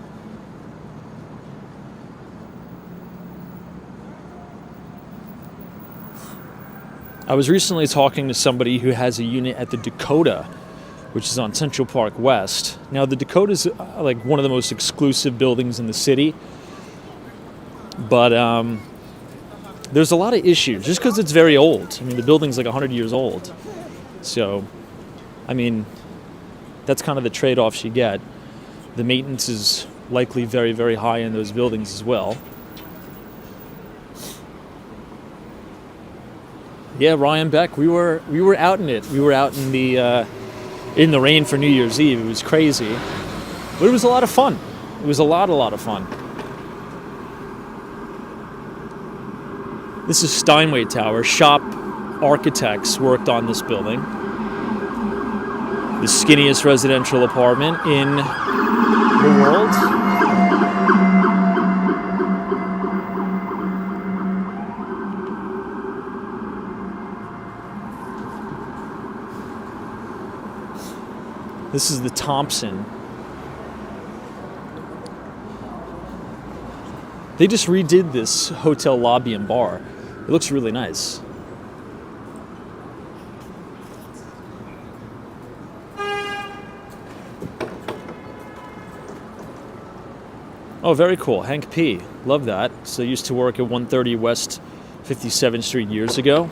I was recently talking to somebody who has a unit at the Dakota, which is on Central Park West. Now, the Dakota is one of the most exclusive buildings in the city, but there's a lot of issues just because it's very old. I mean, the building's 100 years old. So, that's kind of the trade-offs you get. The maintenance is likely very, very high in those buildings as well. Yeah, Ryan Beck, we were out in it. We were out in the rain for New Year's Eve. It was crazy, but it was a lot of fun. It was a lot of fun. This is Steinway Tower. Shop architects worked on this building. The skinniest residential apartment in the world. This is the Thompson. They just redid this hotel lobby and bar. It looks really nice. Oh, very cool. Hank P. Love that. So I used to work at 130 West 57th Street years ago.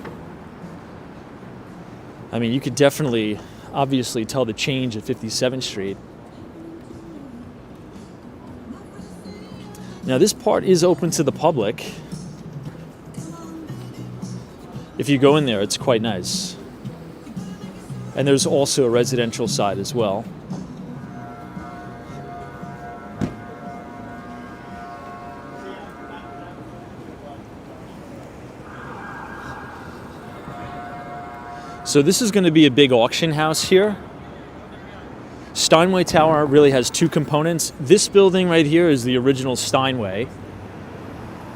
You could definitely, obviously, tell the change at 57th Street. Now, this part is open to the public. If you go in there, it's quite nice. And there's also a residential side as well. So this is going to be a big auction house here. Steinway Tower really has two components. This building right here is the original Steinway.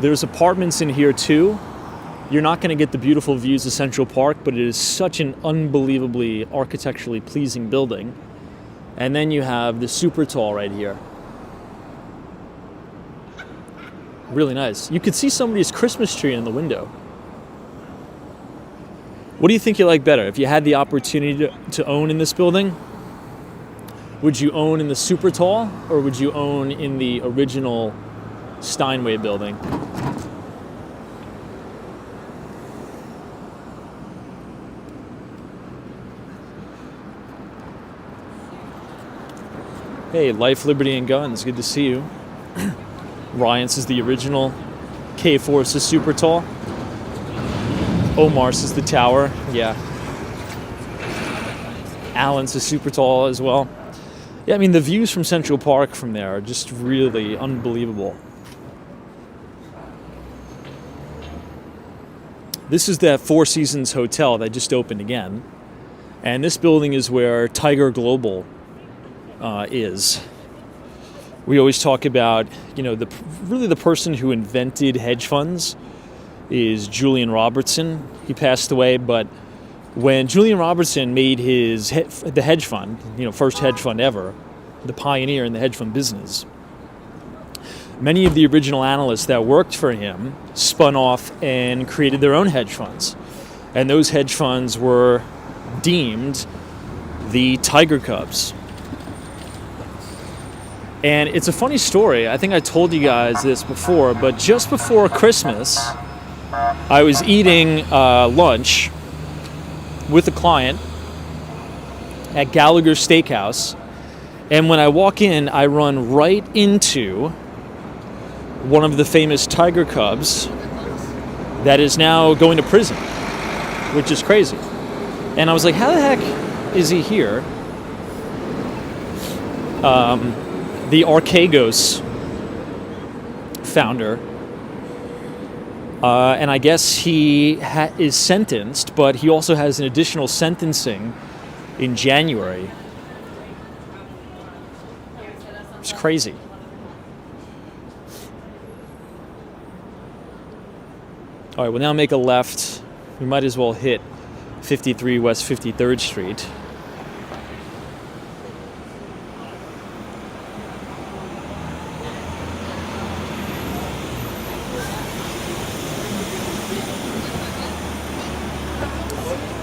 There's apartments in here too. You're not going to get the beautiful views of Central Park, but it is such an unbelievably architecturally pleasing building. And then you have the super tall right here. Really nice. You could see somebody's Christmas tree in the window. What do you think you like better? If you had the opportunity to own in this building, would you own in the super tall or would you own in the original Steinway building? Hey, Life, Liberty, and Guns. Good to see you. Ryan says the original K4 is super tall. Omar says the tower. Yeah. Alan says super tall as well. Yeah, the views from Central Park from there are just really unbelievable. This is that Four Seasons Hotel that just opened again. And this building is where Tiger Global is. We always talk about, the person who invented hedge funds is Julian Robertson. He passed away, but when Julian Robertson made the hedge fund, first hedge fund ever, the pioneer in the hedge fund business, many of the original analysts that worked for him spun off and created their own hedge funds. And those hedge funds were deemed the Tiger Cubs. And it's a funny story. I think I told you guys this before, but just before Christmas, I was eating lunch with a client at Gallagher's Steakhouse. And when I walk in, I run right into one of the famous Tiger Cubs that is now going to prison, which is crazy. And I was like, how the heck is he here? The Archegos founder. And I guess he is sentenced, but he also has an additional sentencing in January. It's crazy. All right, we'll now make a left. We might as well hit 53 West 53rd Street.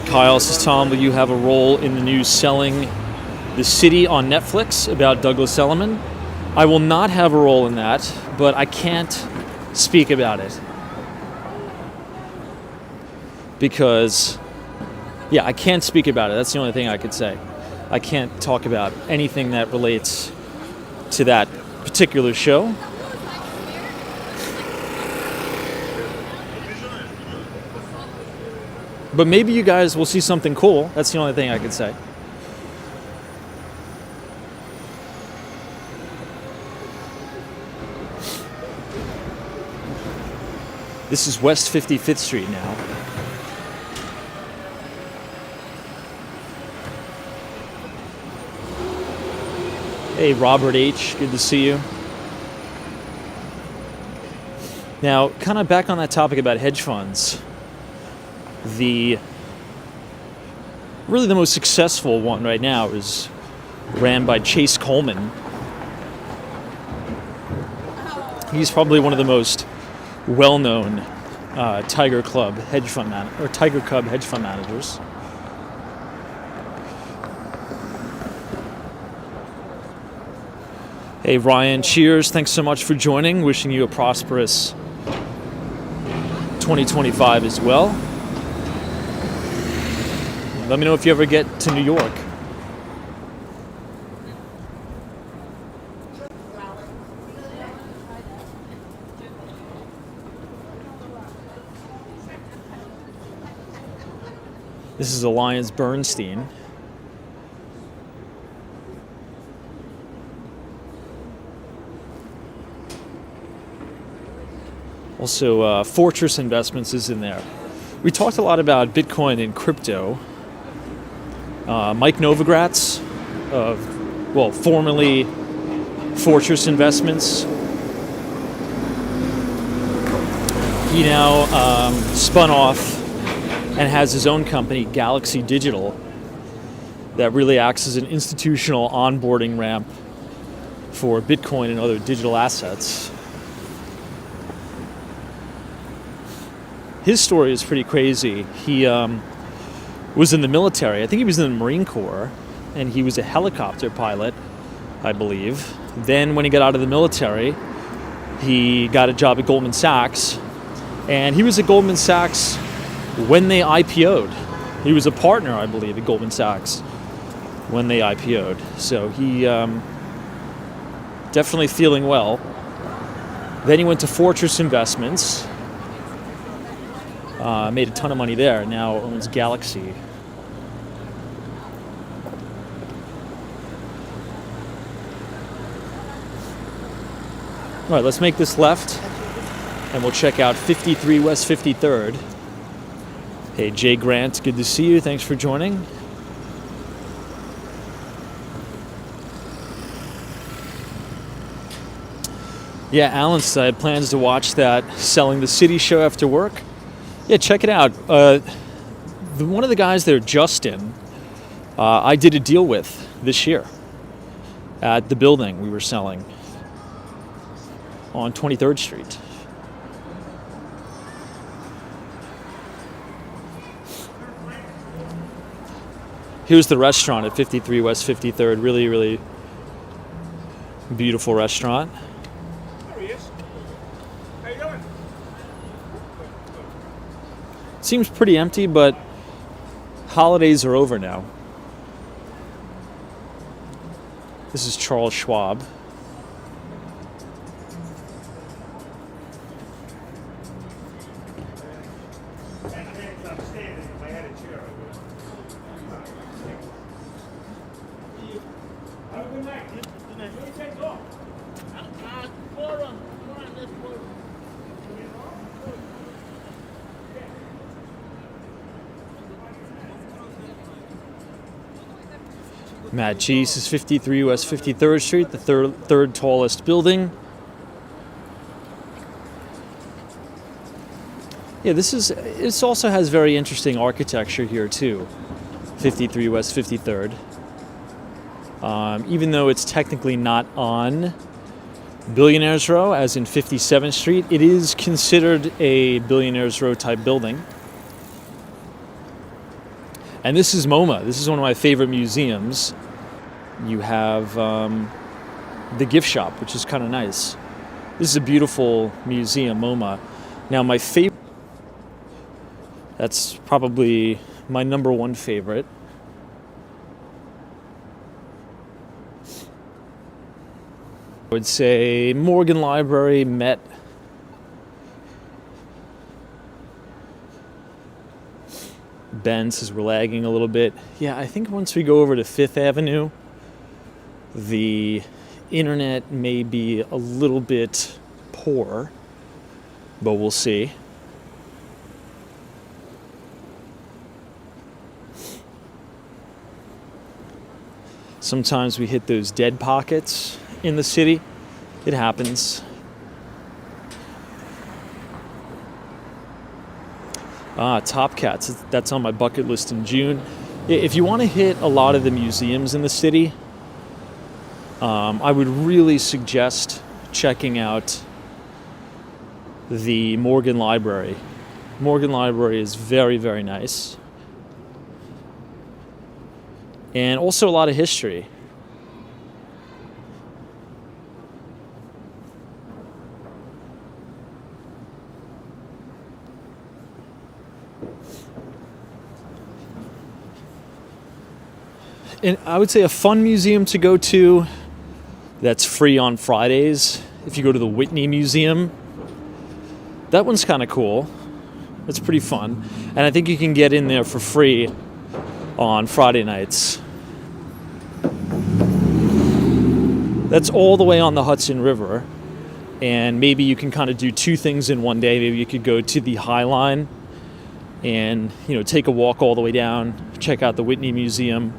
Kyle says, Tom, will you have a role in the new Selling the City on Netflix about Douglas Elliman? I will not have a role in that, but I can't speak about it. Because, I can't speak about it. That's the only thing I could say. I can't talk about anything that relates to that particular show. But maybe you guys will see something cool. That's the only thing I could say. This is West 55th Street now. Hey, Robert H., good to see you. Now, kind of back on that topic about hedge funds. The most successful one right now is ran by Chase Coleman. He's probably one of the most well-known Tiger Cub hedge fund managers. Hey Ryan, cheers! Thanks so much for joining. Wishing you a prosperous 2025 as well. Let me know if you ever get to New York. This is Alliance Bernstein. Also, Fortress Investments is in there. We talked a lot about Bitcoin and crypto. Mike Novogratz, formerly Fortress Investments. He now spun off and has his own company, Galaxy Digital, that really acts as an institutional onboarding ramp for Bitcoin and other digital assets. His story is pretty crazy. He was in the military. I think he was in the Marine Corps, and he was a helicopter pilot, I believe. Then when he got out of the military, he got a job at Goldman Sachs, and he was at Goldman Sachs when they IPO'd. He was a partner, I believe, at Goldman Sachs when they IPO'd. So he definitely feeling well. Then he went to Fortress Investments. Made a ton of money there. Now owns Galaxy. All right, let's make this left, and we'll check out 53 West 53rd. Hey, Jay Grant, good to see you. Thanks for joining. Yeah, Alan said I had plans to watch that Selling the City show after work. Yeah, check it out. One of the guys there, Justin, I did a deal with this year at the building we were selling on 23rd Street. Here's the restaurant at 53 West 53rd. Really, really beautiful restaurant. There he is. How you doing? Seems pretty empty, but holidays are over now. This is Charles Schwab. Have a good night. Where you take off? Matt Cheese is 53 West 53rd Street, the third tallest building. Yeah, this also has very interesting architecture here too. 53 West 53rd. Even though it's technically not on Billionaires Row, as in 57th Street, it is considered a Billionaires Row type building. And this is MoMA. This is one of my favorite museums. You have the gift shop, which is kind of nice. This is a beautiful museum, MoMA. Now, my favorite, that's probably my number one favorite. I would say Morgan Library, Met. Ben says we're lagging a little bit. Yeah, I think once we go over to Fifth Avenue, the internet may be a little bit poor, but we'll see. Sometimes we hit those dead pockets in the city. It happens. Top Cats, that's on my bucket list in June. If you want to hit a lot of the museums in the city, I would really suggest checking out the Morgan Library. Morgan Library is very, very nice. And also a lot of history. And I would say a fun museum to go to that's free on Fridays. If you go to the Whitney Museum, that one's kind of cool. It's pretty fun. And I think you can get in there for free on Friday nights. That's all the way on the Hudson River. And maybe you can kind of do two things in one day. Maybe you could go to the High Line and, take a walk all the way down, check out the Whitney Museum.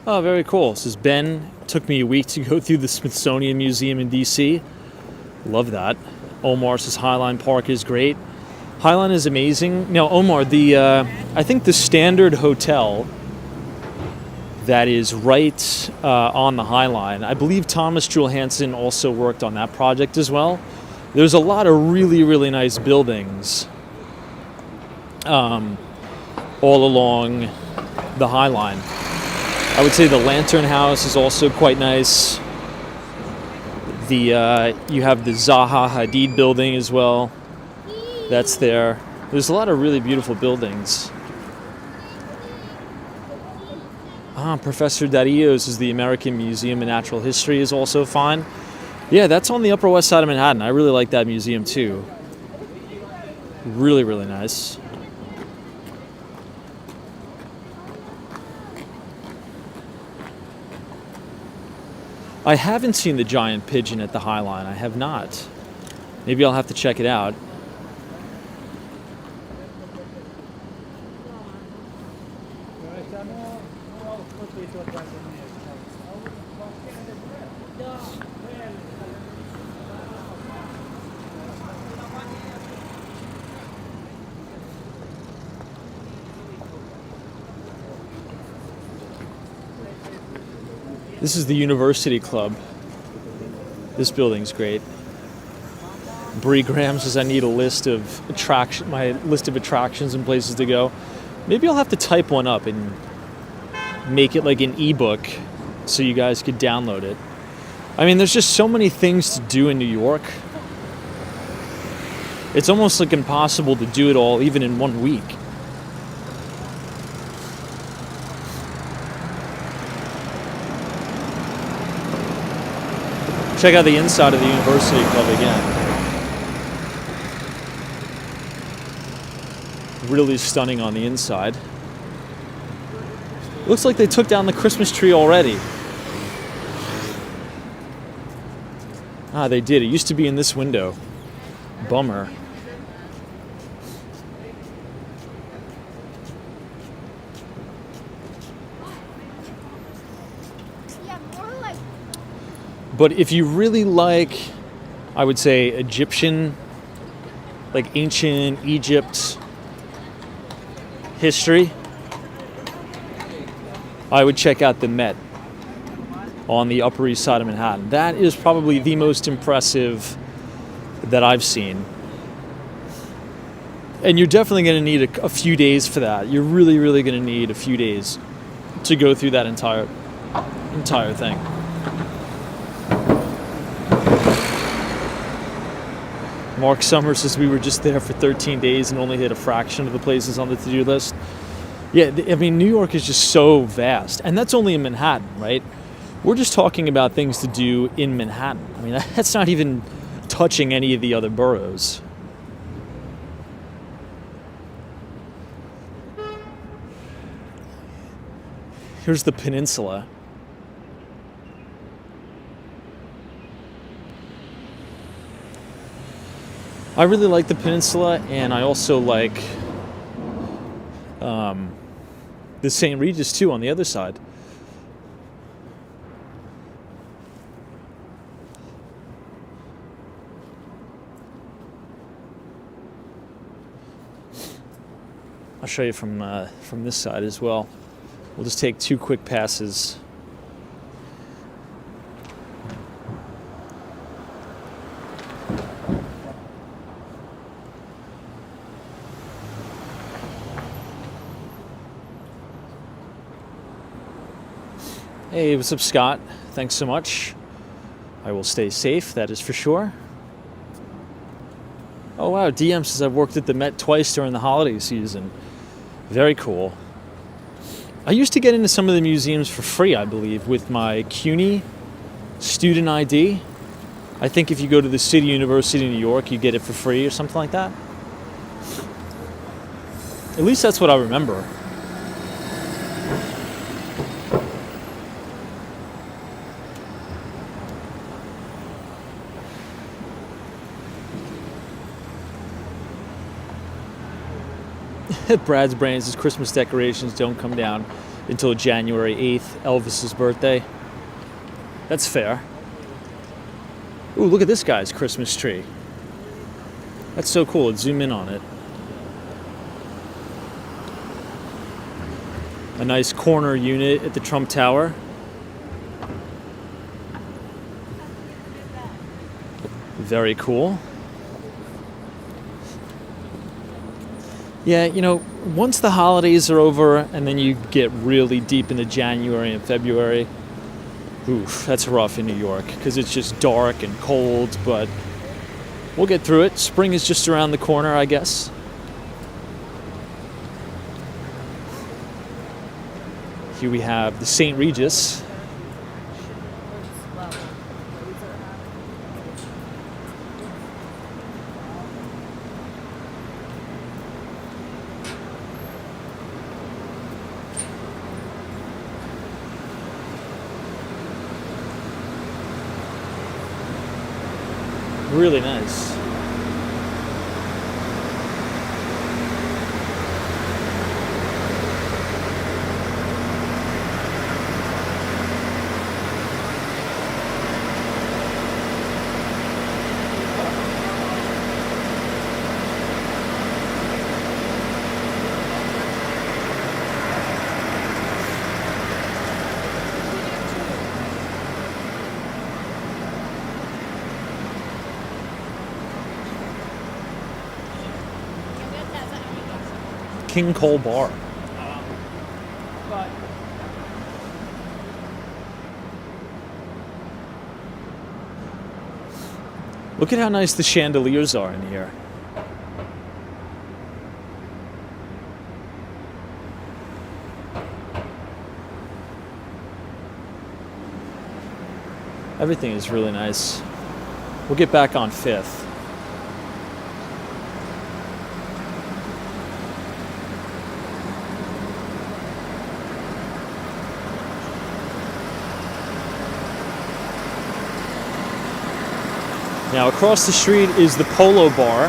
Oh, very cool. This is Ben. It took me a week to go through the Smithsonian Museum in D.C. Love that. Omar says Highline Park is great. Highline is amazing. Now, Omar, I think the Standard Hotel that is right on the Highline, I believe Thomas Jewel Hansen also worked on that project as well. There's a lot of really, really nice buildings all along the Highline. I would say the Lantern House is also quite nice. You have the Zaha Hadid building as well. That's there. There's a lot of really beautiful buildings. Professor Darío's is the American Museum of Natural History is also fine. Yeah, that's on the Upper West Side of Manhattan. I really like that museum too. Really, really nice. I haven't seen the giant pigeon at the High Line. I have not. Maybe I'll have to check it out. This is the University Club. This building's great. Bree Graham says I need a list of my list of attractions and places to go. Maybe I'll have to type one up and make it like an ebook so you guys could download it. I mean, there's just so many things to do in New York. It's almost like impossible to do it all even in 1 week. Check out the inside of the University Club again. Really stunning on the inside. Looks like they took down the Christmas tree already. They did. It used to be in this window. Bummer. But if you really like, I would say, Egyptian, like ancient Egypt history, I would check out the Met on the Upper East Side of Manhattan. That is probably the most impressive that I've seen. And you're definitely going to need a few days for that. You're really, really going to need a few days to go through that entire thing. Mark Summers says we were just there for 13 days and only hit a fraction of the places on the to-do list. Yeah, I mean, New York is just so vast. And that's only in Manhattan, right? We're just talking about things to do in Manhattan. I mean, that's not even touching any of the other boroughs. Here's the peninsula. I really like the peninsula, and I also like the St. Regis too on the other side. I'll show you from this side as well. We'll just take 2 quick passes. Hey, what's up, Scott? Thanks so much. I will stay safe, that is for sure. Oh wow, DM says I've worked at the Met twice during the holiday season. Very cool. I used to get into some of the museums for free, I believe, with my CUNY student ID. I think if you go to the City University of New York, you get it for free or something like that. At least that's what I remember. Brad's brain says Christmas decorations don't come down until January 8th, Elvis's birthday. That's fair. Ooh, look at this guy's Christmas tree. That's so cool. Let's zoom in on it. A nice corner unit at the Trump Tower. Very cool. Yeah, you know, once the holidays are over and then you get really deep into January and February, oof, that's rough in New York because it's just dark and cold, but we'll get through it. Spring is just around the corner, I guess. Here we have the St. Regis. Really nice. King Cole Bar. Look at how nice the chandeliers are in here. Everything is really nice. We'll get back on 5th. Now across the street is the Polo Bar.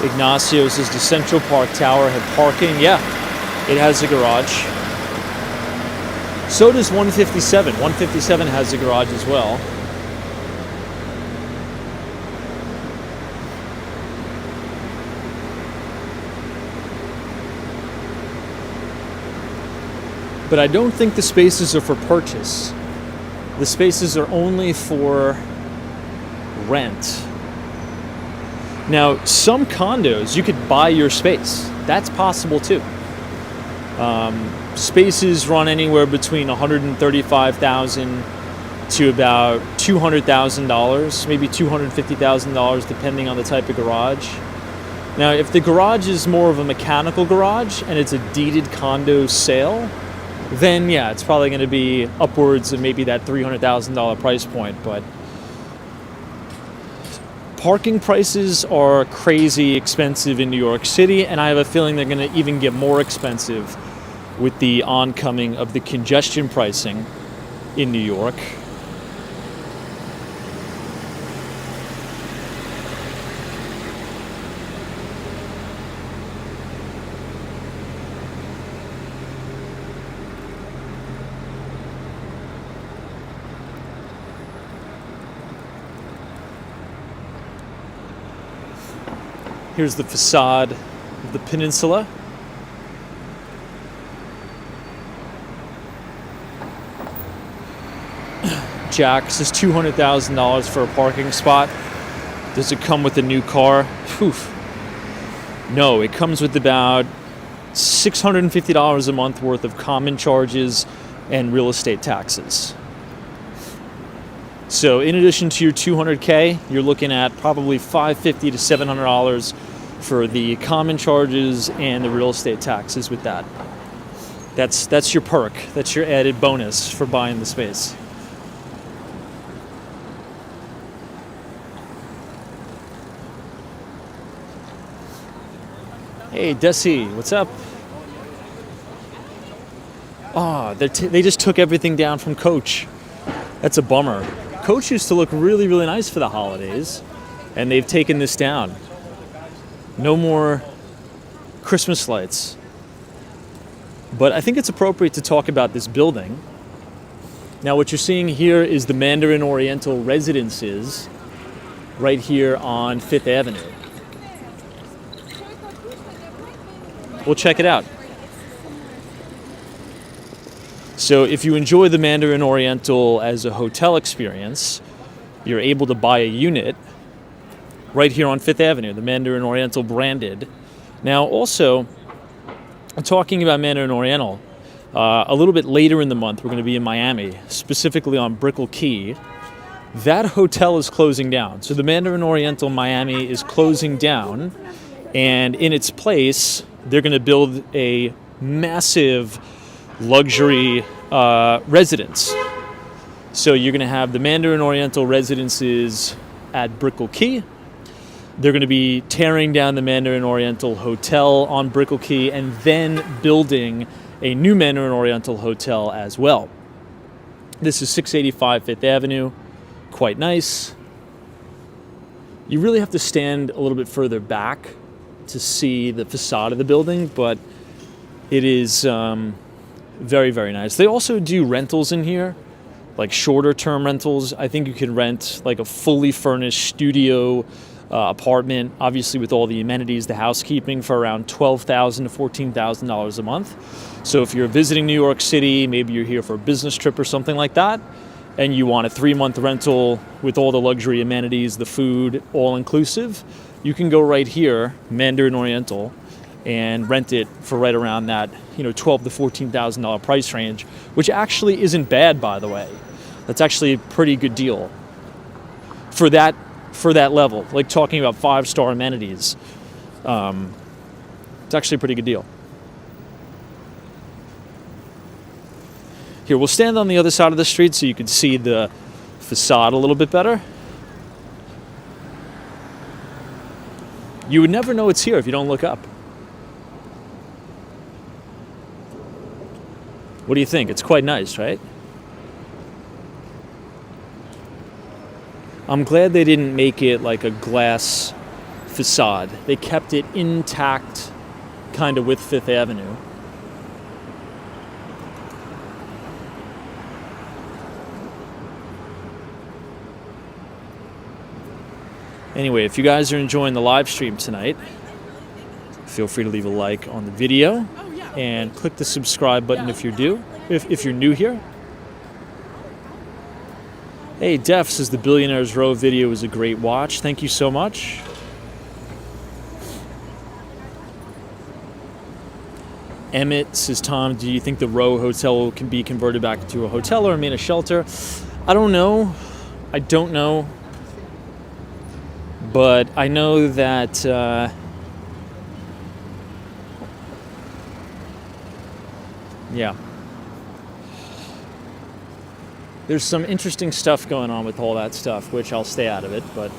Ignacio's is the Central Park Tower have parking. Yeah, it has a garage. So does 157. 157 has a garage as well. But I don't think the spaces are for purchase. The spaces are only for rent. Now, some condos, you could buy your space. That's possible too. Spaces run anywhere between $135,000 to about $200,000, maybe $250,000, depending on the type of garage. Now, if the garage is more of a mechanical garage and it's a deeded condo sale, then yeah, it's probably going to be upwards of maybe that $300,000 price point. But parking prices are crazy expensive in New York City, and I have a feeling they're going to even get more expensive with the oncoming of the congestion pricing in New York. Here's the facade of the peninsula. Jack says $200,000 for a parking spot. Does it come with a new car? Whew. No, it comes with about $650 a month worth of common charges and real estate taxes. So in addition to your $200K, you're looking at probably $550 to $700 for the common charges and the real estate taxes with that. That's your perk. That's your added bonus for buying the space. Hey, Desi, what's up? Oh, they just took everything down from Coach. That's a bummer. Coach used to look really, really nice for the holidays, and they've taken this down. No more Christmas lights. But I think it's appropriate to talk about this building. Now, what you're seeing here is the Mandarin Oriental Residences right here on 5th Avenue. We'll check it out. So if you enjoy the Mandarin Oriental as a hotel experience, you're able to buy a unit right here on 5th Avenue, the Mandarin Oriental branded. Now also, talking about Mandarin Oriental, a little bit later in the month, we're going to be in Miami, specifically on Brickell Key. That hotel is closing down. So the Mandarin Oriental Miami is closing down, And in its place, they're going to build a massive luxury residence. So you're going to have the Mandarin Oriental residences at Brickell Key. They're going to be tearing down the Mandarin Oriental Hotel on Brickell Key and then building a new Mandarin Oriental Hotel as well. This is 685 Fifth Avenue. Quite nice. You really have to stand a little bit further back to see the facade of the building, but it is very, very nice. They also do rentals in here, like shorter term rentals. I think you can rent like a fully furnished studio apartment, obviously with all the amenities, the housekeeping, for around $12,000 to $14,000 a month. So if you're visiting New York City, maybe you're here for a business trip or something like that, and you want a 3-month rental with all the luxury amenities, the food, all inclusive, you can go right here, Mandarin Oriental, and rent it for right around that, $12,000 to $14,000 price range, which actually isn't bad, by the way. That's actually a pretty good deal for that level. Like talking about 5-star amenities, it's actually a pretty good deal. Here, we'll stand on the other side of the street so you can see the facade a little bit better. You would never know it's here if you don't look up. What do you think? It's quite nice, right? I'm glad they didn't make it like a glass facade. They kept it intact, kind of with Fifth Avenue. Anyway, if you guys are enjoying the live stream tonight, feel free to leave a like on the video and click the subscribe button if you're new here. Hey, Def says the Billionaires Row video was a great watch. Thank you so much. Emmett says, Tom, do you think the Row Hotel can be converted back into a hotel or remain a shelter? I don't know. But I know that there's some interesting stuff going on with all that stuff, which I'll stay out of it, but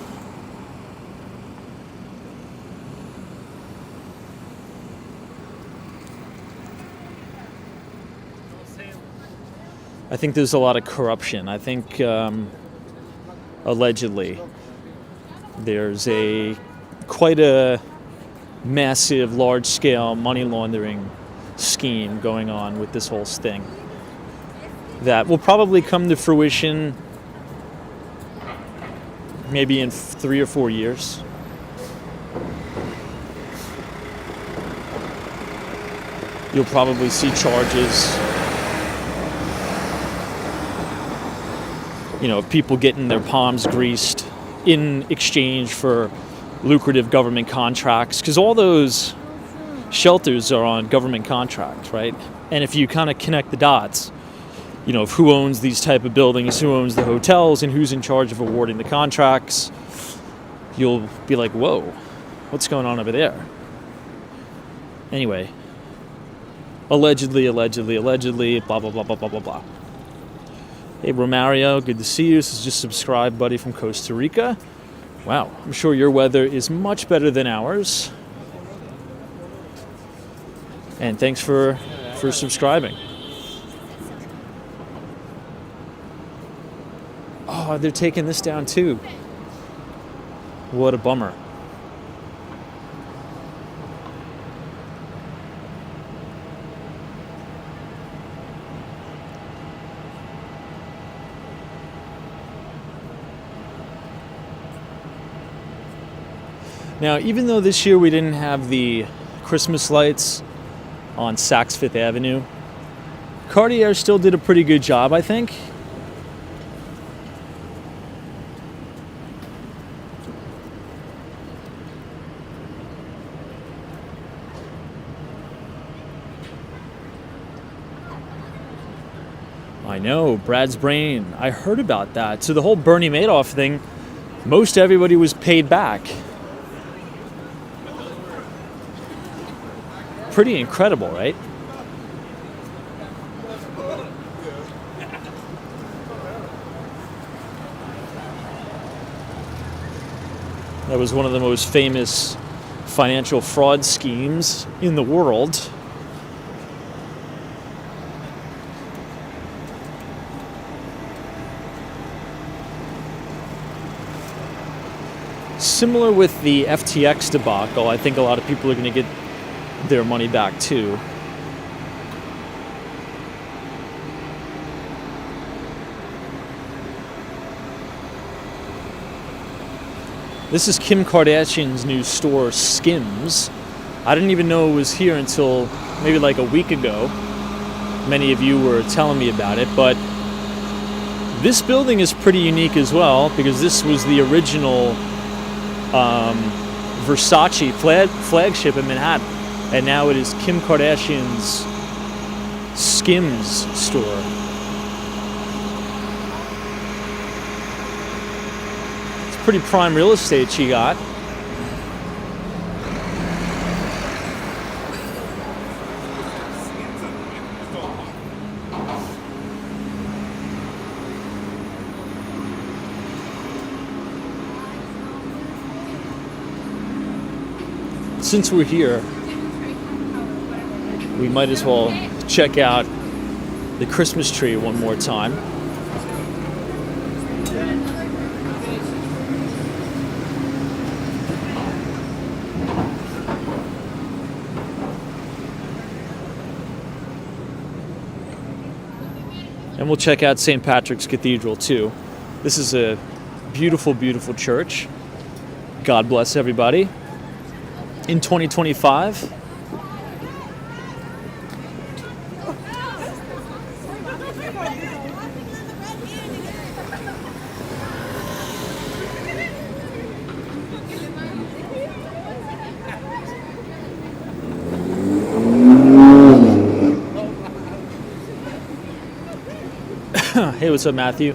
I think there's a lot of corruption. I think allegedly there's quite a massive, large-scale money laundering scheme going on with this whole sting that will probably come to fruition maybe in 3 or 4 years. You'll probably see charges, of people getting their palms greased in exchange for lucrative government contracts, because all those shelters are on government contracts, right? And if you kind of connect the dots, of who owns these type of buildings, who owns the hotels, and who's in charge of awarding the contracts, you'll be like, whoa, what's going on over there? Anyway, allegedly, blah, blah, blah, blah, blah, blah, blah. Hey, Romario, good to see you. This is just subscribed, buddy, from Costa Rica. Wow, I'm sure your weather is much better than ours. And thanks for subscribing. Oh, they're taking this down too. What a bummer. Now, even though this year we didn't have the Christmas lights on Saks Fifth Avenue, Cartier still did a pretty good job, I think. I know, Brad's brain. I heard about that. So the whole Bernie Madoff thing, most everybody was paid back. Pretty incredible, right? That was one of the most famous financial fraud schemes in the world. Similar with the FTX debacle, I think a lot of people are going to get their money back too. This is Kim Kardashian's new store, Skims. I didn't even know it was here until maybe like a week ago. Many of you were telling me about it, but this building is pretty unique as well because this was the original Versace flagship in Manhattan, and now it is Kim Kardashian's Skims store. Pretty prime real estate she got. Since we're here, we might as well check out the Christmas tree one more time. And we'll check out St. Patrick's Cathedral too. This is a beautiful, beautiful church. God bless everybody. In 2025. Hey, what's up, Matthew?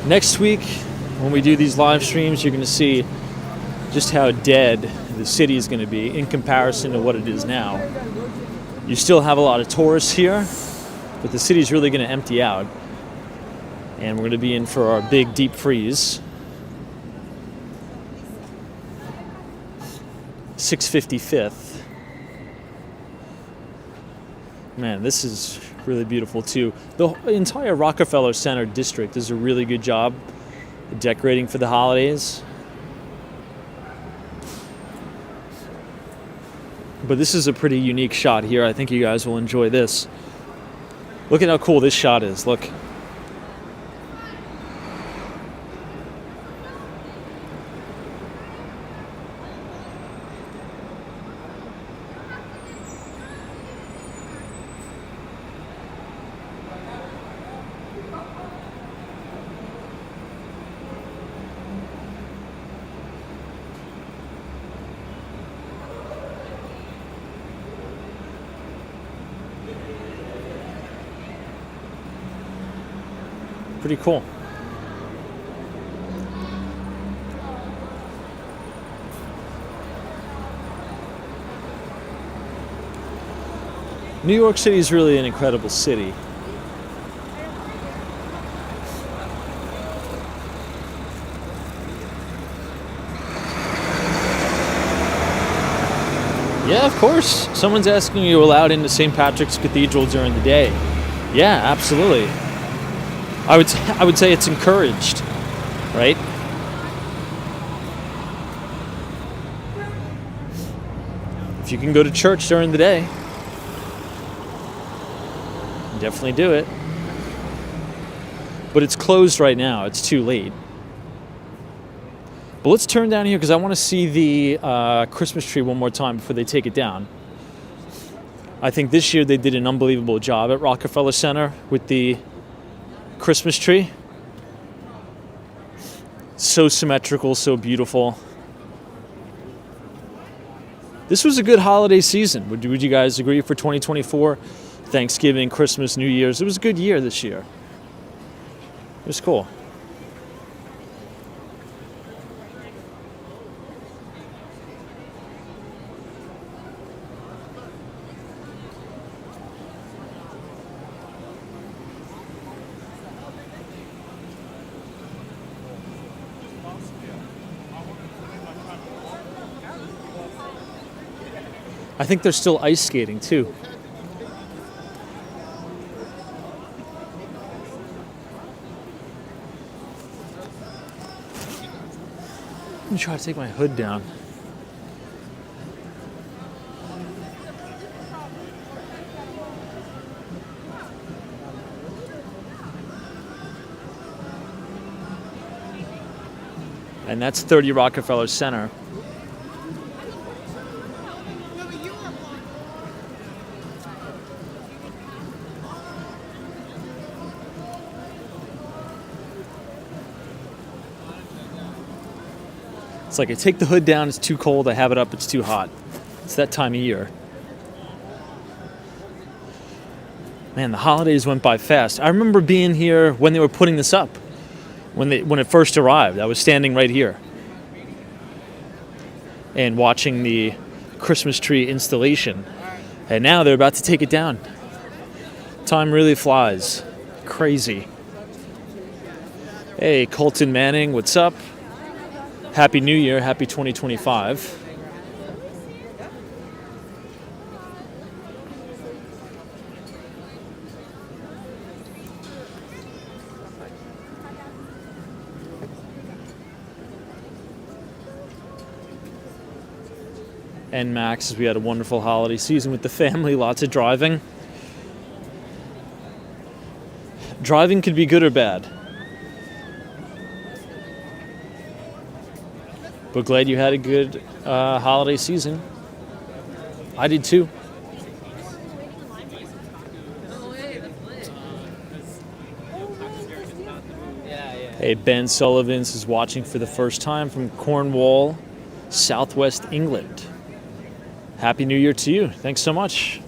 Next week, when we do these live streams, you're going to see just how dead the city is going to be in comparison to what it is now. You still have a lot of tourists here, but the city's really going to empty out. And we're going to be in for our big deep freeze. 655th. Man, this is really beautiful too. The entire Rockefeller Center district does a really good job decorating for the holidays. But this is a pretty unique shot here. I think you guys will enjoy this. Look at how cool this shot is. Look. Pretty cool. New York City is really an incredible city. Yeah, of course. Someone's asking you allowed into St. Patrick's Cathedral during the day. Yeah, absolutely. I would say it's encouraged, right? If you can go to church during the day, definitely do it. But it's closed right now. It's too late. But let's turn down here because I want to see the Christmas tree one more time before they take it down. I think this year they did an unbelievable job at Rockefeller Center with the Christmas tree. So symmetrical, so beautiful. this was a good holiday season. Would you guys agree for 2024? Thanksgiving, Christmas, New Year's. It was a good year this year. It was cool. I think they're still ice skating too. Let me try to take my hood down. And that's 30 Rockefeller Center. It's like I take the hood down, it's too cold. I have it up, it's too hot. It's that time of year. Man, the holidays went by fast. I remember being here when they were putting this up. When it first arrived, I was standing right here and watching the Christmas tree installation. And now they're about to take it down. Time really flies. Crazy. Hey, Colton Manning, what's up? Happy New Year, happy 2025. And Max, we had a wonderful holiday season with the family, lots of driving. Driving could be good or bad. But glad you had a good holiday season. I did too. Hey, Ben Sullivans is watching for the first time from Cornwall, Southwest England. Happy New Year to you. Thanks so much.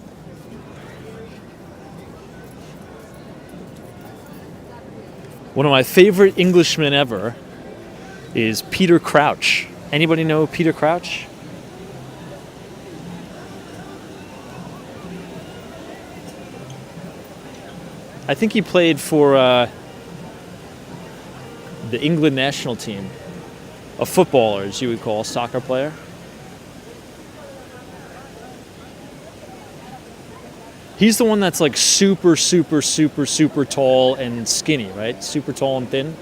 One of my favorite Englishmen ever is Peter Crouch. Anybody know Peter Crouch? I think he played for the England national team. A footballer, as you would call, a soccer player. He's the one that's like super, super, super, super tall and skinny, right? Super tall and thin.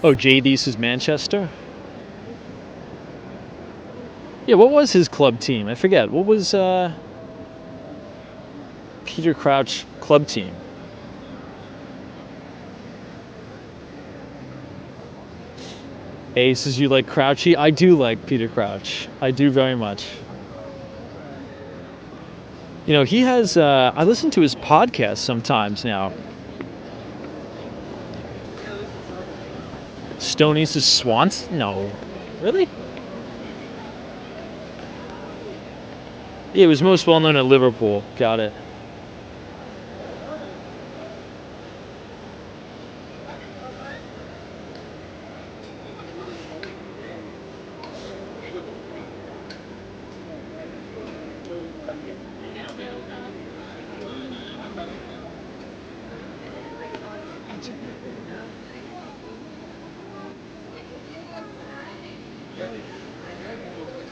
Oh, JD's is Manchester? Yeah, what was his club team? I forget. What was Peter Crouch club team? Ace, says you like Crouchy? I do like Peter Crouch. I do very much. You know, he has, I listen to his podcast sometimes now. Stoney's is Swans? No. Really? Yeah, it was most well known at Liverpool. Got it.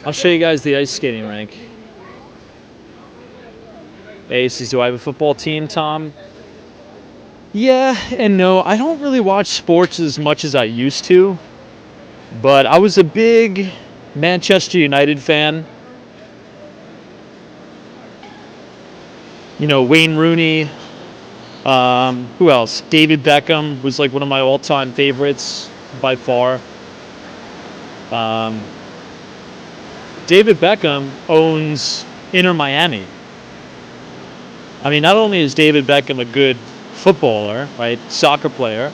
I'll show you guys the ice skating rink. Aces, do I have a football team, Tom? Yeah and no. I don't really watch sports as much as I used to. But I was a big Manchester United fan. You know, Wayne Rooney. Who else? David Beckham was like one of my all-time favorites by far. David Beckham owns Inter Miami. I mean, not only is David Beckham a good footballer, right, soccer player,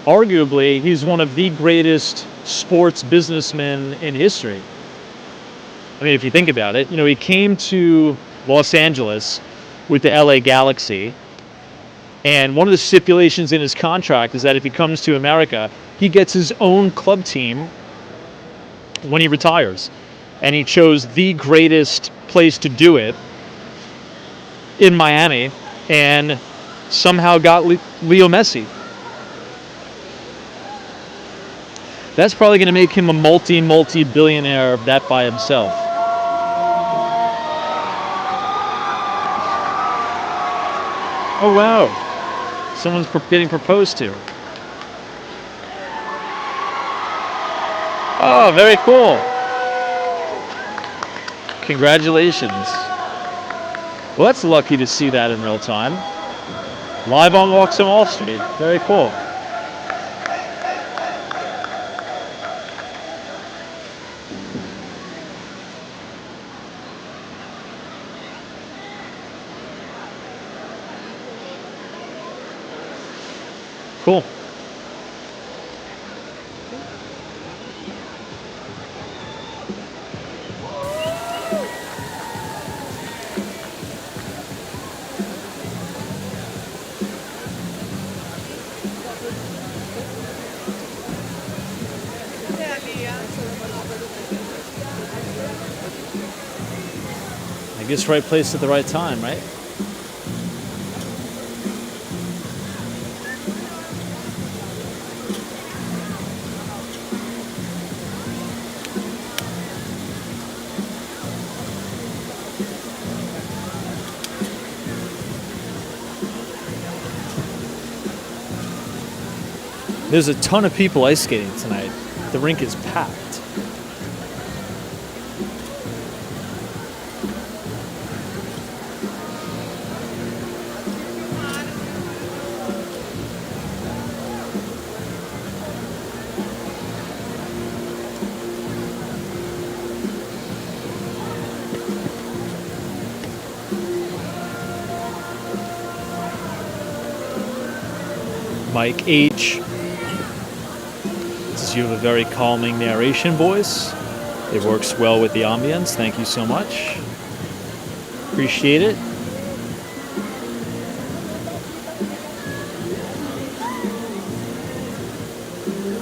arguably he's one of the greatest sports businessmen in history. I mean, if you think about it, he came to Los Angeles with the LA Galaxy, and one of the stipulations in his contract is that if he comes to America, he gets his own club team when he retires. And he chose the greatest place to do it in Miami, and somehow got Leo Messi. That's probably going to make him a multi-billionaire that by himself. Oh wow, someone's getting proposed to. Oh, very cool. Congratulations. Well, that's lucky to see that in real time. Live on Walks on Wall Street. Very cool. Cool. I guess right place at the right time, right? There's a ton of people ice skating tonight. The rink is packed. Mike H. Says you have a very calming narration voice. It works well with the ambience. Thank you so much. Appreciate it.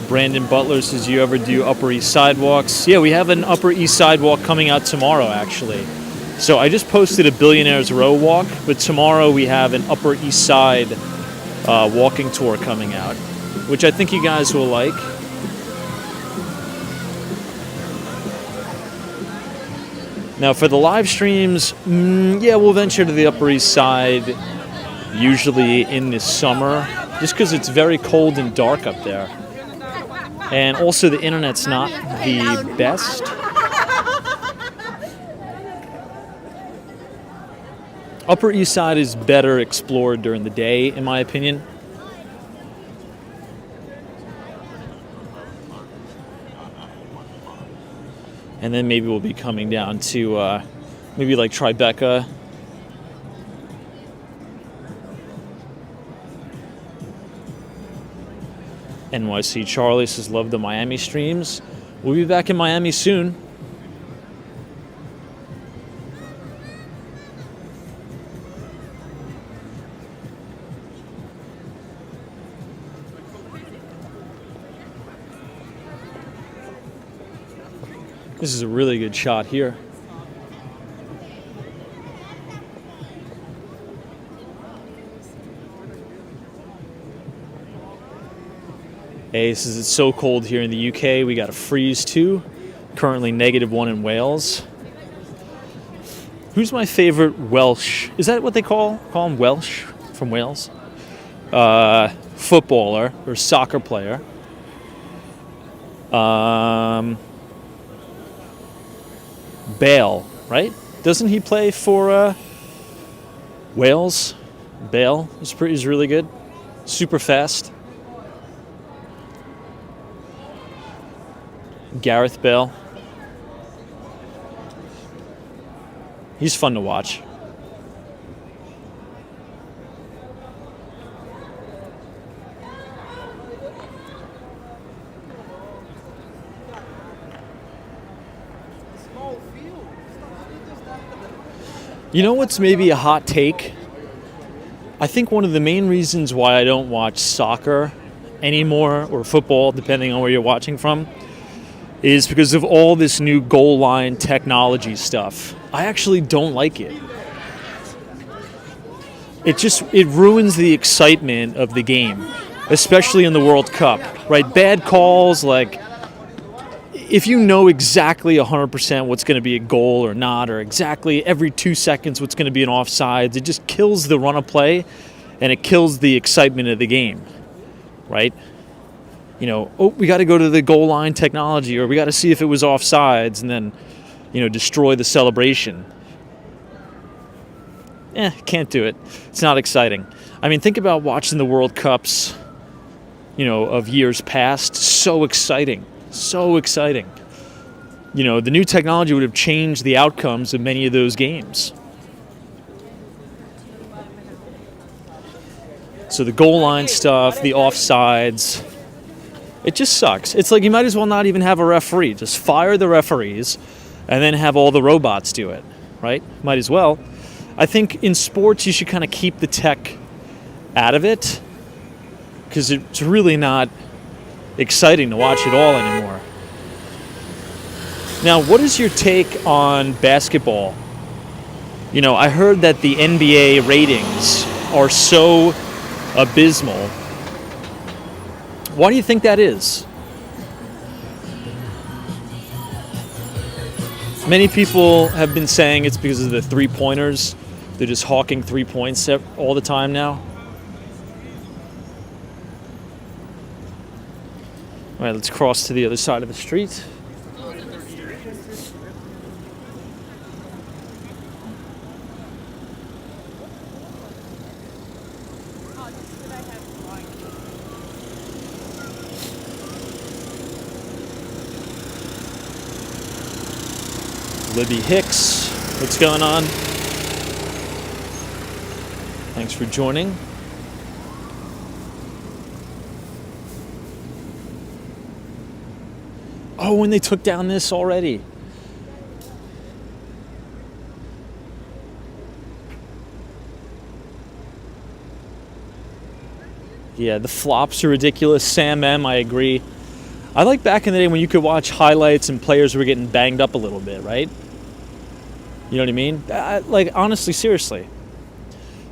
Brandon Butler says, you ever do Upper East Sidewalks? Yeah, we have an Upper East Sidewalk coming out tomorrow, actually. So I just posted a Billionaires Row walk, but tomorrow we have an Upper East Side walking tour coming out, which I think you guys will like. Now for the live streams, yeah, we'll venture to the Upper East Side, usually in the summer, just because it's very cold and dark up there. And also the internet's not the best. Upper East Side is better explored during the day, in my opinion. And then maybe we'll be coming down to maybe like Tribeca. NYC Charlie says, love the Miami streams. We'll be back in Miami soon. This is a really good shot here. Hey, this is it's so cold here in the UK. We got a freeze too. Currently -1 in Wales. Who's my favorite Welsh? Is that what they call him? Welsh from Wales? Footballer or soccer player. Bale, right? Doesn't he play for Wales? Bale is really good. Super fast. Gareth Bale. He's fun to watch. You know what's maybe a hot take? I think one of the main reasons why I don't watch soccer anymore, or football, depending on where you're watching from, is because of all this new goal line technology stuff. I actually don't like it. It ruins the excitement of the game, especially in the World Cup, right? Bad calls, like if you know exactly 100% what's going to be a goal or not, or exactly every 2 seconds what's going to be an offsides, it just kills the run of play and it kills the excitement of the game, right? You know, oh, we got to go to the goal line technology, or we got to see if it was offsides, and then, destroy the celebration. Can't do it. It's not exciting. I mean, think about watching the World Cups, of years past. So exciting. So exciting. The new technology would have changed the outcomes of many of those games. So the goal line stuff, the offsides, it just sucks. It's like you might as well not even have a referee. Just fire the referees and then have all the robots do it, right? Might as well. I think in sports you should kind of keep the tech out of it because it's really not exciting to watch it all anymore. Now, what is your take on basketball? I heard that the NBA ratings are so abysmal. Why do you think that is? Many people have been saying it's because of the three-pointers. They're just hawking 3 points all the time now. All right, let's cross to the other side of the street. Libby Hicks, what's going on? Thanks for joining. Oh, and they took down this already. Yeah, the flops are ridiculous. Sam M, I agree. I like back in the day when you could watch highlights and players were getting banged up a little bit, right? You know what I mean? Like, honestly, seriously.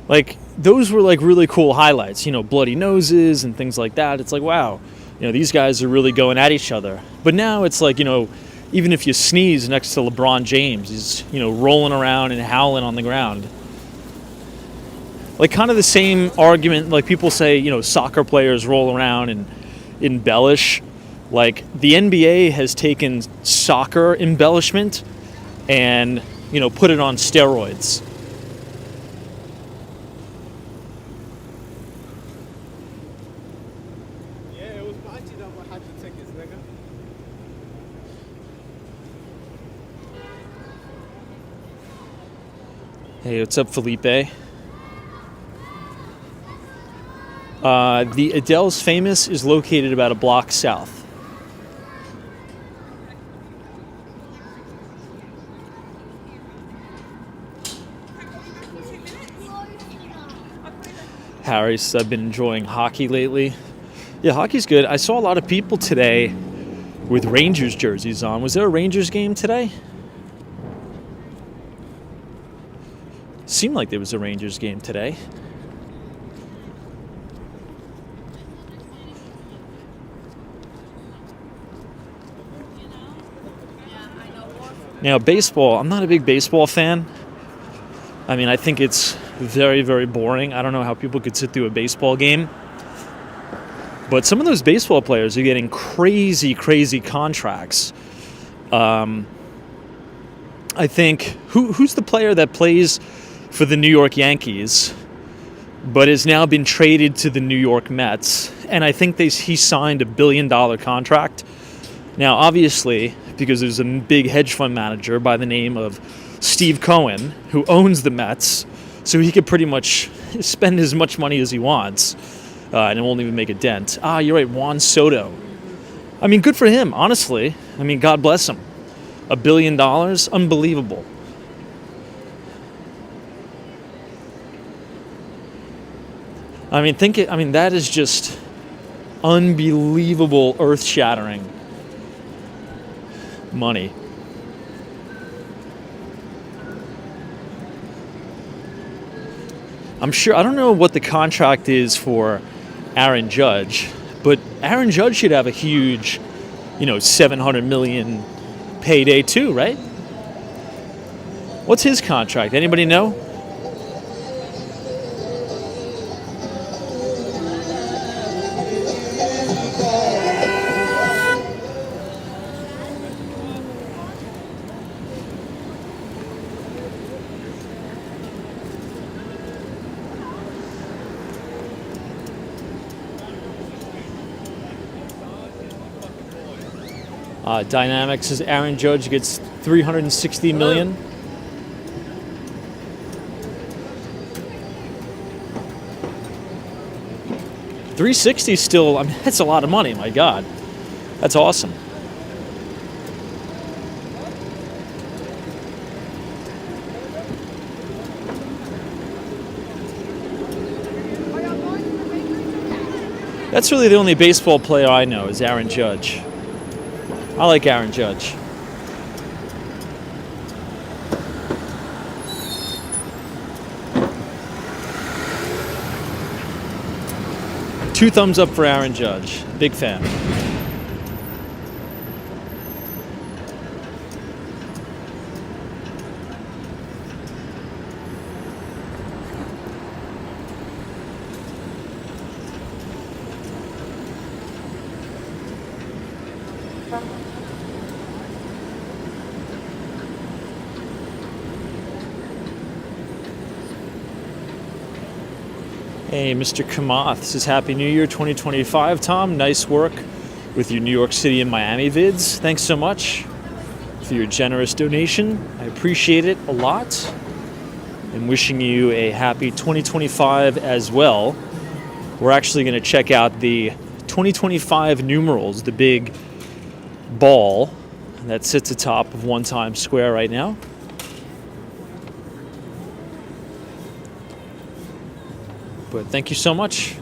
Like, those were, like, really cool highlights. Bloody noses and things like that. It's like, wow. These guys are really going at each other. But now it's like, even if you sneeze next to LeBron James, he's, rolling around and howling on the ground. Like, kind of the same argument, like people say, soccer players roll around and embellish. Like, the NBA has taken soccer embellishment and, put it on steroids. Yeah, it was Bachi that had the tickets, nigga. Hey, what's up, Felipe? The Adele's Famous is located about a block south. Harris, I've been enjoying hockey lately. Yeah, hockey's good. I saw a lot of people today with Rangers jerseys on. Was there a Rangers game today? Seemed like there was a Rangers game today. Now, baseball, I'm not a big baseball fan. I mean, I think it's very, very boring. I don't know how people could sit through a baseball game. But some of those baseball players are getting crazy, crazy contracts. I think, who's the player that plays for the New York Yankees, but has now been traded to the New York Mets? And I think he signed $1 billion contract. Now, obviously, because there's a big hedge fund manager by the name of Steve Cohen who owns the Mets, so he could pretty much spend as much money as he wants, and it won't even make a dent. You're right, Juan Soto. I mean, good for him, honestly. I mean, God bless him. $1 billion, unbelievable. I mean, that is just unbelievable, earth-shattering money. I'm sure, I don't know what the contract is for Aaron Judge, but Aaron Judge should have a huge, $700 million payday too, right? What's his contract? Anybody know? Dynamics says Aaron Judge gets $360 million. $360 still, I mean, that's a lot of money, my God. That's awesome. That's really the only baseball player I know is Aaron Judge. I like Aaron Judge. Two thumbs up for Aaron Judge. Big fan. Hey, Mr. Kamath says Happy New Year 2025, Tom. Nice work with your New York City and Miami vids. Thanks so much for your generous donation. I appreciate it a lot. And wishing you a happy 2025 as well. We're actually going to check out the 2025 numerals, the big ball that sits atop of One Times Square right now. But thank you so much.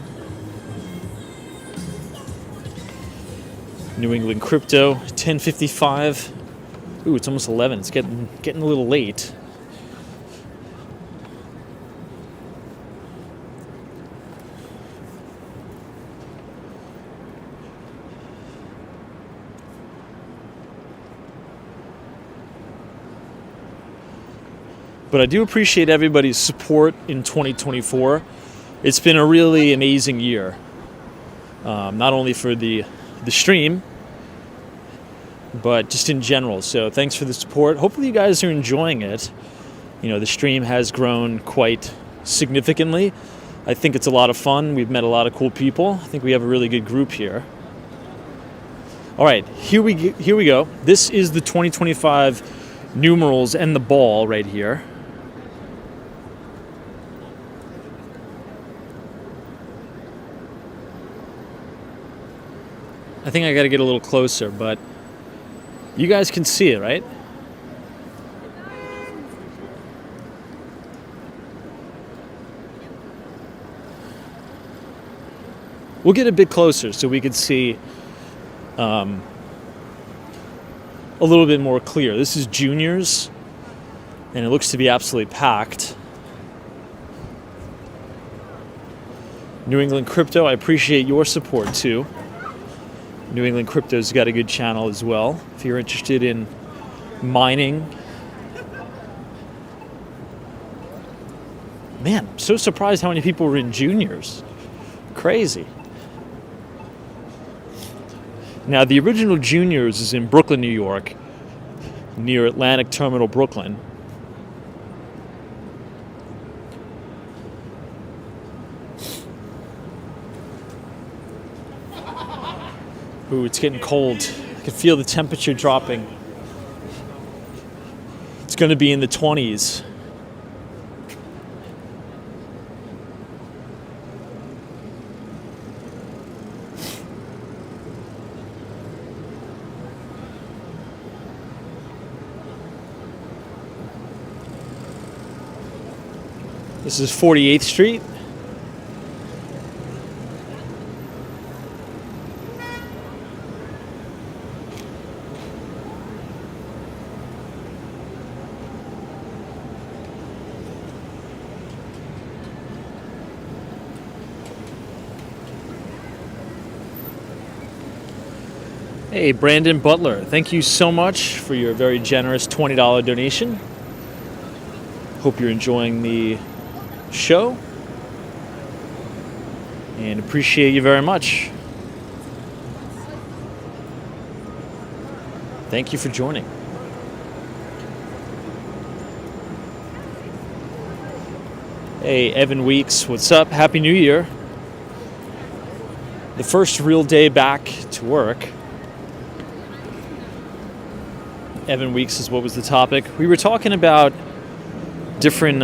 New England Crypto, 10:55. Ooh, it's almost 11. It's getting a little late. But I do appreciate everybody's support in 2024. It's been a really amazing year, not only for the stream, but just in general. So thanks for the support. Hopefully you guys are enjoying it. The stream has grown quite significantly. I think it's a lot of fun. We've met a lot of cool people. I think we have a really good group here. All right, here we go. This is the 2025 numerals and the ball right here. I think I got to get a little closer, but you guys can see it, right? We'll get a bit closer so we can see a little bit more clear. This is juniors, and it looks to be absolutely packed. New England Crypto, I appreciate your support too. New England Crypto's got a good channel as well if you're interested in mining. Man, I'm so surprised how many people were in juniors. Crazy. Now, the original juniors is in Brooklyn, New York, near Atlantic Terminal, Brooklyn. Ooh, it's getting cold. I can feel the temperature dropping. It's going to be in the 20s. This is 48th Street. Hey, Brandon Butler, thank you so much for your very generous $20 donation. Hope you're enjoying the show and appreciate you very much. Thank you for joining. Hey, Evan Weeks, what's up? Happy New Year. The first real day back to work. Evan Weeks is what was the topic. We were talking about different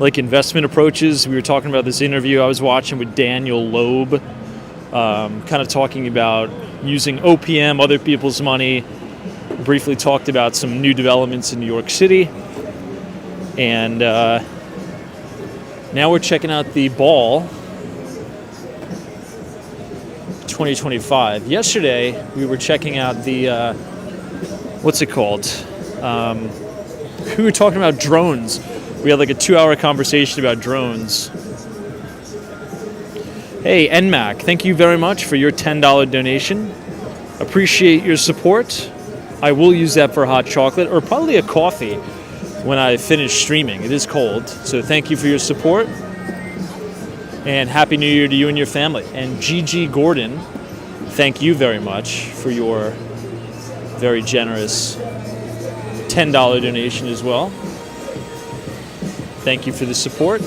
investment approaches. We were talking about this interview I was watching with Daniel Loeb, kind of talking about using OPM, other people's money. Briefly talked about some new developments in New York City. And now we're checking out the ball 2025. Yesterday, we were checking out the, what's it called? We were talking about drones. We had like a 2-hour conversation about drones. Hey, NMAC, thank you very much for your $10 donation. Appreciate your support. I will use that for hot chocolate or probably a coffee when I finish streaming. It is cold, so thank you for your support. And Happy New Year to you and your family. And Gigi Gordon, thank you very much for your very generous $10 donation as well. Thank you for the support.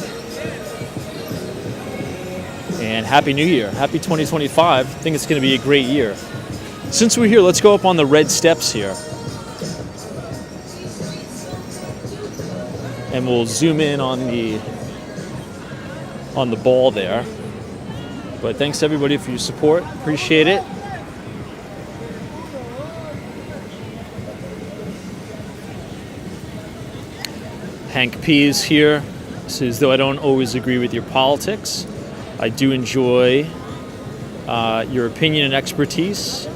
And Happy New Year. Happy 2025. I think it's going to be a great year. Since we're here, let's go up on the red steps here. And we'll zoom in on the ball there. But thanks everybody for your support. Appreciate it. Hank P is here. Says, though I don't always agree with your politics, I do enjoy your opinion and expertise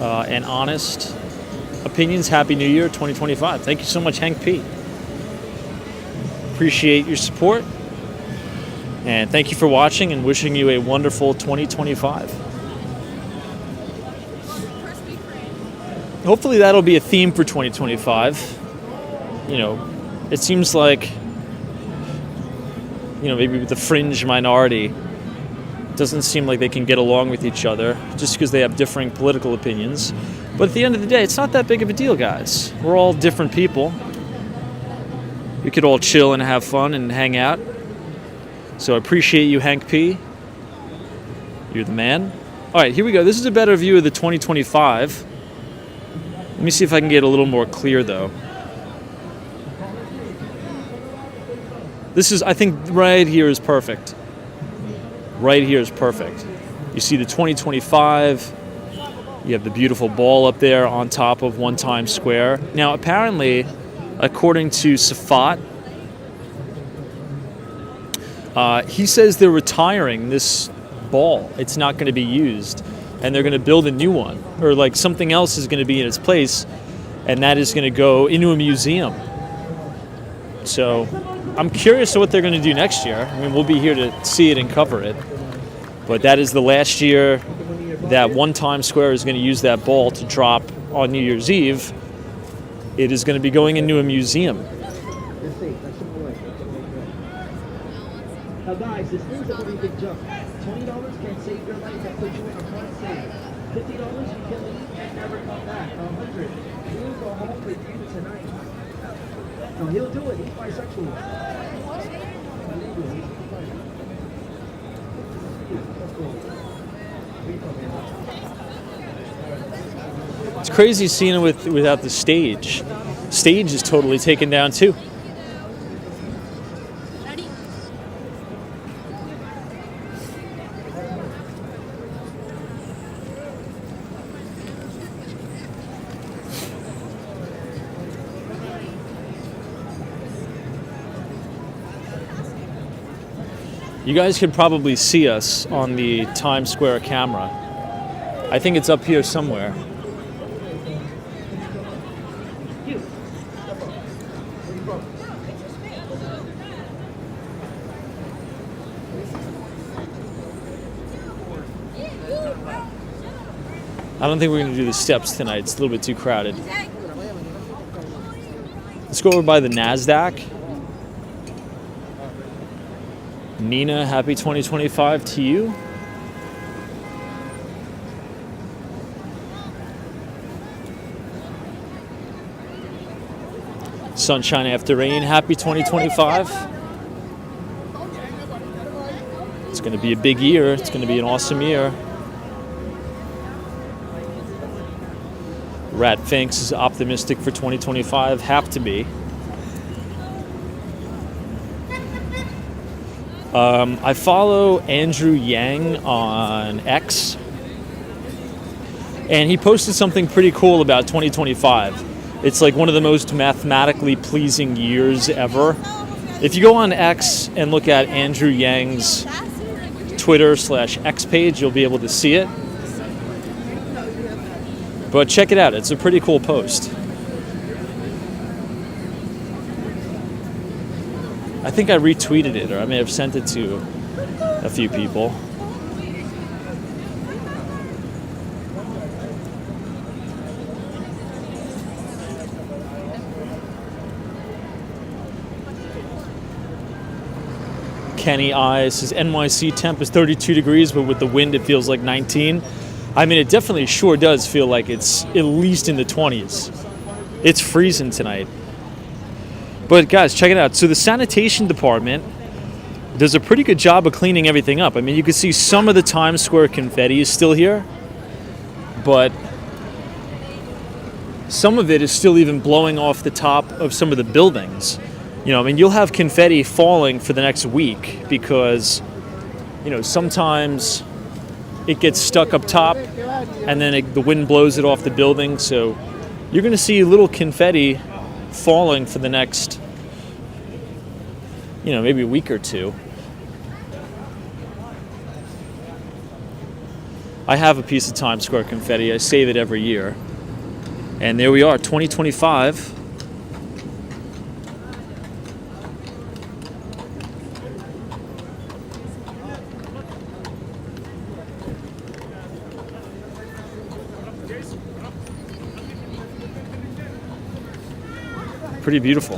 and honest opinions. Happy New Year 2025. Thank you so much, Hank P. Appreciate your support. And thank you for watching and wishing you a wonderful 2025. Hopefully that'll be a theme for 2025. You know, it seems like, you know, maybe with the fringe minority, it doesn't seem like they can get along with each other just because they have differing political opinions. But at the end of the day, it's not that big of a deal, guys. We're all different people. We could all chill and have fun and hang out. So I appreciate you, Hank P. You're the man. All right, here we go. This is a better view of the 2025. Let me see if I can get a little more clear, though. This is, I think, right here is perfect. Right here is perfect. You see the 2025. You have the beautiful ball up there on top of One Times Square. Now, apparently, according to Safat, he says they're retiring this ball. It's not going to be used. And they're going to build a new one. Or like something else is going to be in its place. And that is going to go into a museum. So I'm curious to what they're going to do next year. I mean, we'll be here to see it and cover it. But that is the last year that One Times Square is going to use that ball to drop on New Year's Eve. It is going to be going into a museum. Now guys, this thing's a pretty big jump. $20 can save your life and put you in a front save. $50 you can leave and never come back. 100. He'll go home with you tonight. No, he'll do it. He's bisexual. It's crazy seeing it without the stage. Stage is totally taken down too. You guys can probably see us on the Times Square camera. I think it's up here somewhere. I don't think we're going to do the steps tonight. It's a little bit too crowded. Let's go over by the NASDAQ. Nina, happy 2025 to you. Sunshine after rain, happy 2025. It's going to be a big year. It's going to be an awesome year. Rat Finks is optimistic for 2025. Have to be. I follow Andrew Yang on X, and he posted something pretty cool about 2025. It's like one of the most mathematically pleasing years ever. If you go on X and look at Andrew Yang's Twitter/X page, you'll be able to see it. But check it out. It's a pretty cool post. I think I retweeted it, or I may have sent it to a few people. Kenny I says NYC temp is 32 degrees, but with the wind it feels like 19. I mean, it definitely sure does feel like it's at least in the 20s. It's freezing tonight. But guys, check it out. So the sanitation department does a pretty good job of cleaning everything up. I mean, you can see some of the Times Square confetti is still here, but some of it is still even blowing off the top of some of the buildings. You know, I mean, you'll have confetti falling for the next week because, you know, sometimes it gets stuck up top and then the wind blows it off the building. So you're going to see little confetti falling for the next, you know, maybe a week or two. I have a piece of Times Square confetti. I save it every year. And there we are, 2025. Pretty beautiful.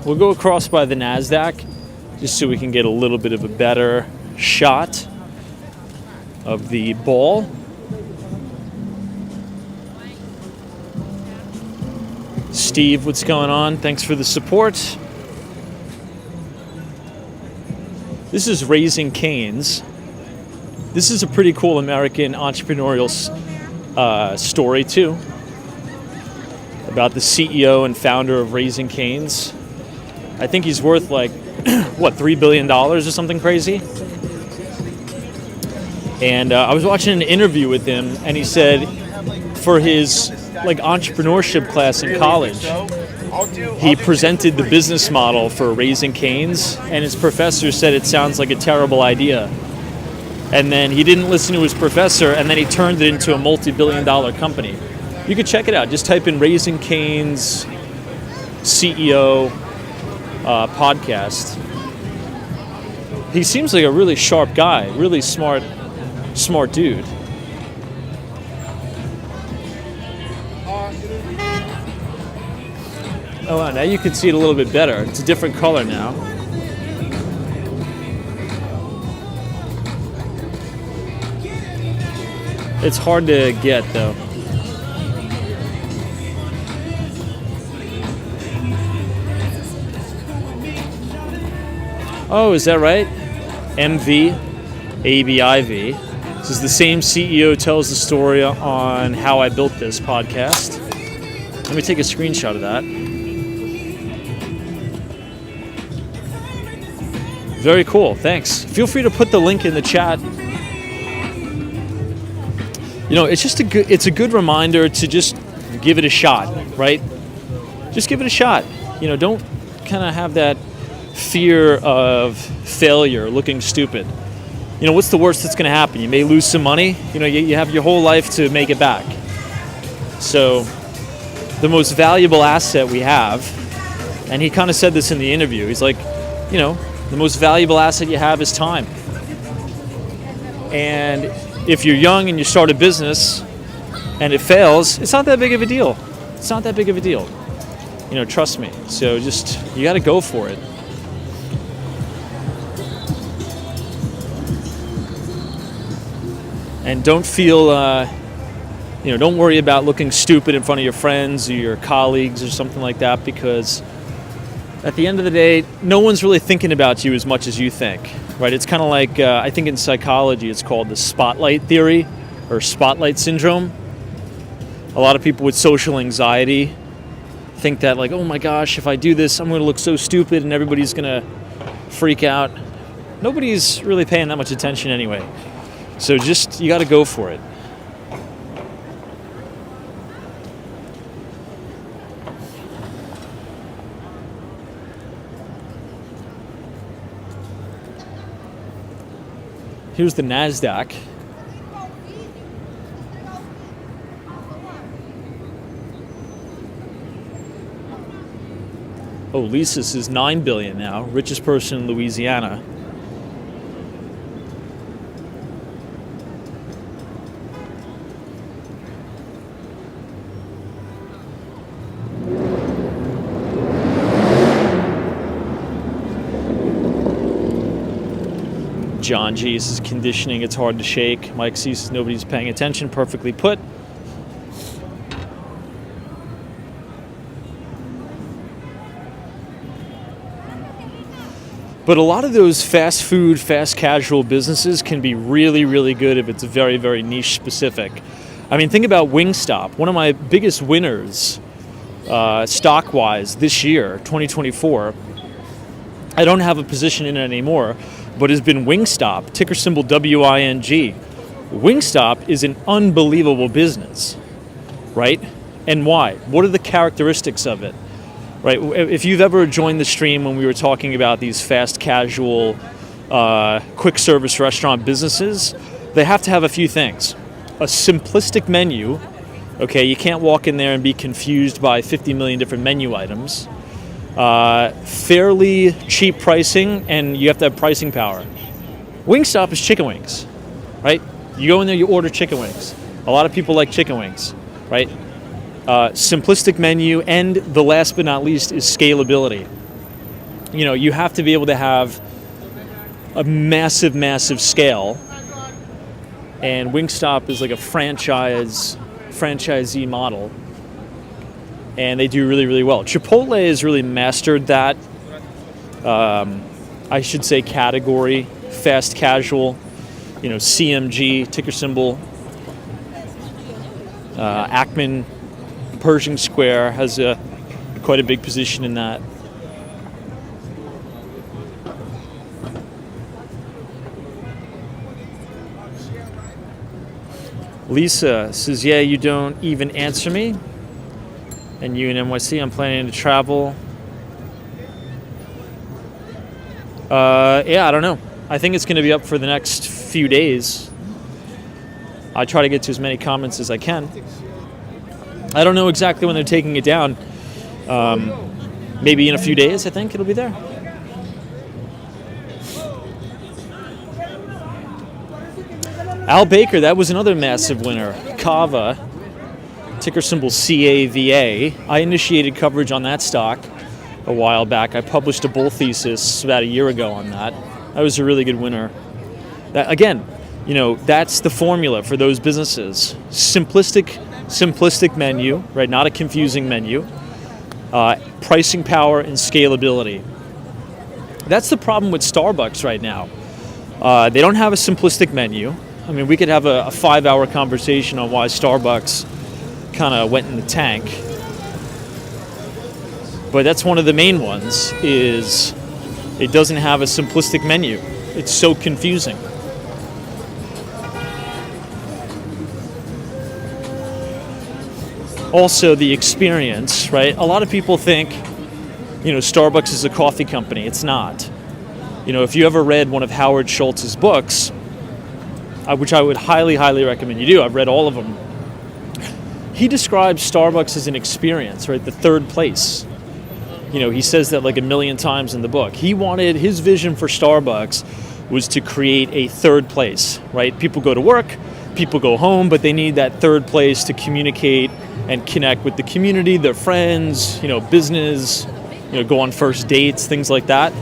We'll go across by the NASDAQ just so we can get a little bit of a better shot of the ball. Steve, what's going on? Thanks for the support. This is Raising Cane's. This is a pretty cool American entrepreneurial story too, about the CEO and founder of Raising Cane's. I think he's worth like, what, $3 billion or something crazy? And I was watching an interview with him, and he said for his like entrepreneurship class in college, he presented the business model for Raising Cane's, and his professor said it sounds like a terrible idea. And then he didn't listen to his professor, and then he turned it into a multi-billion-dollar company. You could check it out. Just type in Raising Cane's CEO podcast. He seems like a really sharp guy, really smart dude. Oh, wow, now you can see it a little bit better. It's a different color now. It's hard to get, though. Oh, is that right? MV, ABIV. This is the same CEO tells the story on how I built this podcast. Let me take a screenshot of that. Very cool, thanks. Feel free to put the link in the chat. You know, it's a good reminder to just give it a shot, right? Just give it a shot. You know, don't kind of have that fear of failure, looking stupid. what's the worst that's going to happen? You may lose some money. You have your whole life to make it back. So the most valuable asset we have, and he kind of said this in the interview, he's like, the most valuable asset you have is time. And if you're young and you start a business and it fails, it's not that big of a deal. It's not that big of a deal. Trust me. So you got to go for it. And don't feel, don't worry about looking stupid in front of your friends or your colleagues or something like that, because at the end of the day, no one's really thinking about you as much as you think, right? It's kind of like, I think in psychology, it's called the spotlight theory or spotlight syndrome. A lot of people with social anxiety think that, like, oh my gosh, if I do this, I'm going to look so stupid and everybody's going to freak out. Nobody's really paying that much attention anyway. So you got to go for it. Here's the NASDAQ. Oh, Lisa's is $9 billion now, richest person in Louisiana. John G says conditioning, it's hard to shake. Mike C says nobody's paying attention. Perfectly put. But a lot of those fast food, fast casual businesses can be really, really good if it's very, very niche specific. I mean, think about Wingstop. One of my biggest winners, stock-wise, this year, 2024. I don't have a position in it anymore, but has been Wingstop, ticker symbol WING. Wingstop is an unbelievable business, right? And why? What are the characteristics of it? Right, if you've ever joined the stream when we were talking about these fast casual, quick service restaurant businesses, they have to have a few things. A simplistic menu, okay, you can't walk in there and be confused by 50 million different menu items. Fairly cheap pricing, and you have to have pricing power. Wingstop is chicken wings, right? You go in there, you order chicken wings. A lot of people like chicken wings, right? Simplistic menu, and the last but not least is scalability. You have to be able to have a massive, massive scale, and Wingstop is like a franchisee model, and they do really, really well. Chipotle has really mastered that, I should say, category, fast casual, CMG, ticker symbol, Ackman, Pershing Square has quite a big position in that. Lisa says, yeah, you don't even answer me. And you in NYC, I'm planning to travel. Yeah, I don't know. I think it's going to be up for the next few days. I try to get to as many comments as I can. I don't know exactly when they're taking it down. Maybe in a few days, I think it'll be there. Al Baker, that was another massive winner. Kava, ticker symbol CAVA. I initiated coverage on that stock a while back. I published a bull thesis about a year ago on that. That was a really good winner. That, again, that's the formula for those businesses. Simplistic menu, right? Not a confusing menu. Pricing power and scalability. That's the problem with Starbucks right now. They don't have a simplistic menu. I mean, we could have a 5-hour conversation on why Starbucks kind of went in the tank. But that's one of the main ones, is it doesn't have a simplistic menu. It's so confusing. Also, the experience, right? A lot of people think, Starbucks is a coffee company. It's not. If you ever read one of Howard Schultz's books, which I would highly, highly recommend you do. I've read all of them. He describes Starbucks as an experience, right? The third place. He says that like a million times in the book. His vision for Starbucks was to create a third place, right? People go to work, people go home, but they need that third place to communicate and connect with the community, their friends, business, go on first dates, things like that.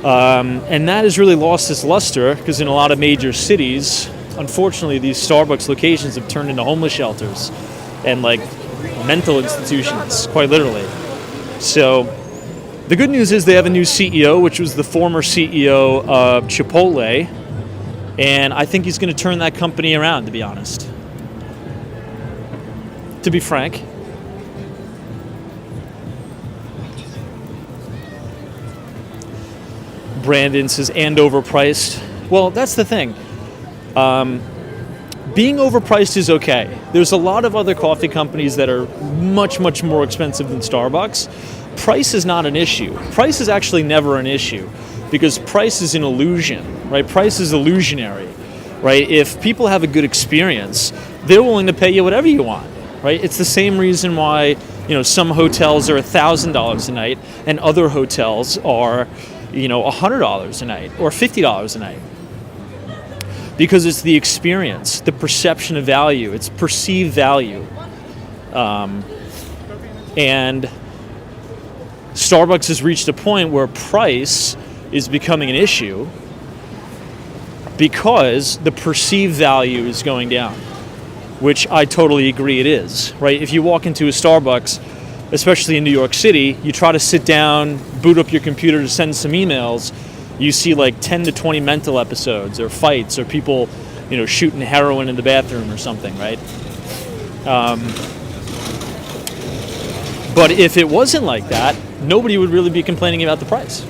And that has really lost its luster because in a lot of major cities, unfortunately, these Starbucks locations have turned into homeless shelters and like mental institutions, quite literally. So the good news is they have a new CEO, which was the former CEO of Chipotle. And I think he's going to turn that company around, to be honest. To be frank. Brandon says, and overpriced. Well, that's the thing. Being overpriced is okay. There's a lot of other coffee companies that are much, much more expensive than Starbucks. Price is not an issue. Price is actually never an issue because price is an illusion, right? Price is illusionary, right? If people have a good experience, they're willing to pay you whatever you want, right? It's the same reason why, some hotels are $1,000 a night and other hotels are, $100 a night or $50 a night. Because it's the experience, the perception of value, it's perceived value. And Starbucks has reached a point where price is becoming an issue because the perceived value is going down, which I totally agree it is, right? If you walk into a Starbucks, especially in New York City, you try to sit down, boot up your computer to send some emails, you see like 10 to 20 mental episodes or fights or people, shooting heroin in the bathroom or something, right? But if it wasn't like that, nobody would really be complaining about the price.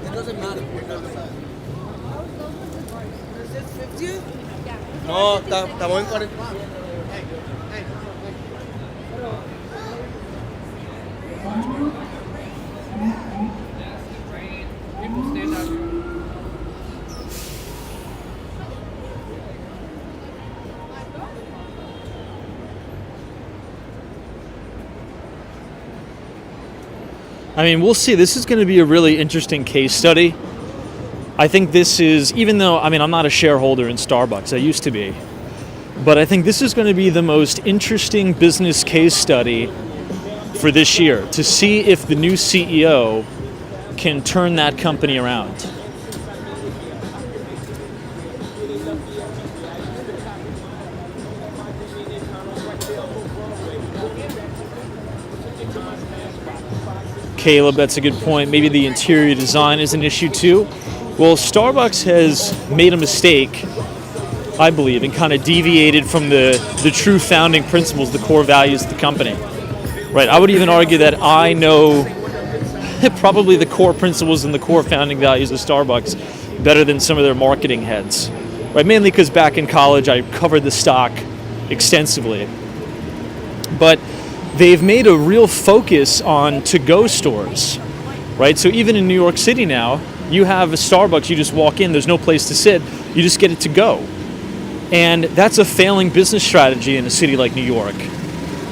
It doesn't matter. Is it 50? No, estamos en 40. I mean, we'll see. This is going to be a really interesting case study. I think this is, even though, I'm not a shareholder in Starbucks, I used to be, but I think this is going to be the most interesting business case study for this year, to see if the new CEO can turn that company around. Caleb, that's a good point. Maybe the interior design is an issue too. Well, Starbucks has made a mistake, I believe, and kind of deviated from the true founding principles, the core values of the company. Right? I would even argue that I know probably the core principles and the core founding values of Starbucks better than some of their marketing heads. Right? Mainly because back in college I covered the stock extensively. But they've made a real focus on to-go stores, right? So even in New York City now, you have a Starbucks, you just walk in, there's no place to sit, you just get it to go. And that's a failing business strategy in a city like New York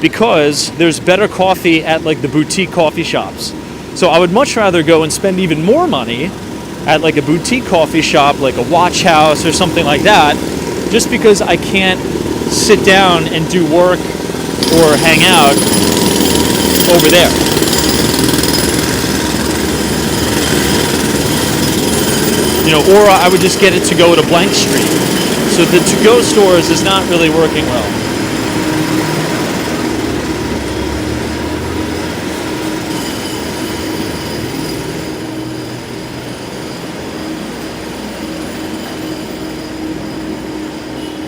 because there's better coffee at like the boutique coffee shops. So I would much rather go and spend even more money at like a boutique coffee shop, like a Watch House or something like that, just because I can't sit down and do work or hang out over there. Or I would just get it to go at a blank street. So the to-go stores is not really working well.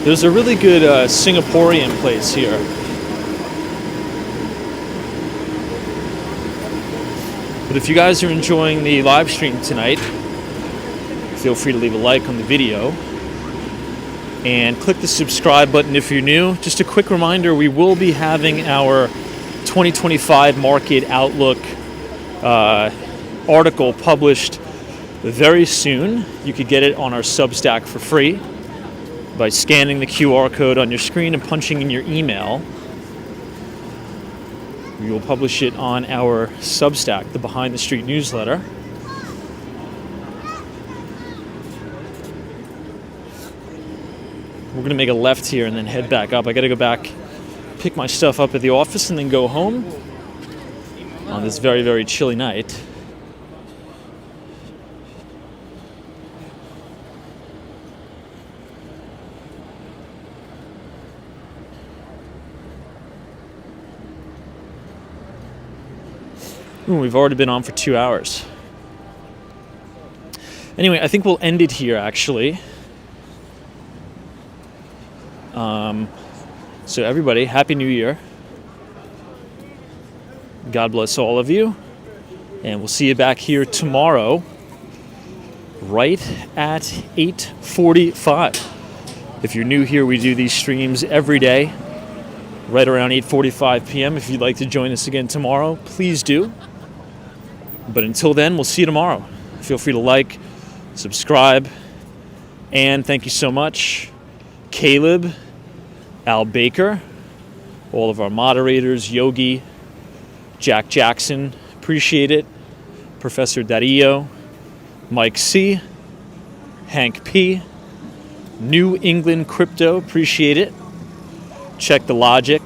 There's a really good Singaporean place here. But if you guys are enjoying the live stream tonight, feel free to leave a like on the video and click the subscribe button if you're new. Just a quick reminder, we will be having our 2025 market outlook article published very soon. You could get it on our Substack for free by scanning the QR code on your screen and punching in your email. We will publish it on our Substack, the Behind the Street newsletter. We're going to make a left here and then head back up. I got to go back, pick my stuff up at the office, and then go home on this very, very chilly night. Ooh, we've already been on for 2 hours. Anyway, I think we'll end it here, actually. So everybody, Happy New Year. God bless all of you. And we'll see you back here tomorrow, right at 8:45. If you're new here, we do these streams every day, right around 8:45 p.m. If you'd like to join us again tomorrow, please do. But until then, we'll see you tomorrow. Feel free to like, subscribe, and thank you so much, Caleb, Al Baker, all of our moderators, Yogi, Jack Jackson, appreciate it, Professor Dario, Mike C, Hank P, New England Crypto, appreciate it, Check the Logic,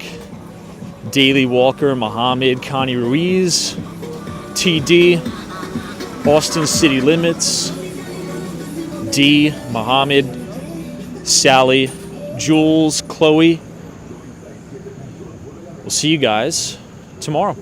Daily Walker, Mohammed, Connie Ruiz, TD, Austin City Limits, D, Mohammed, Sally, Jules, Chloe. We'll see you guys tomorrow.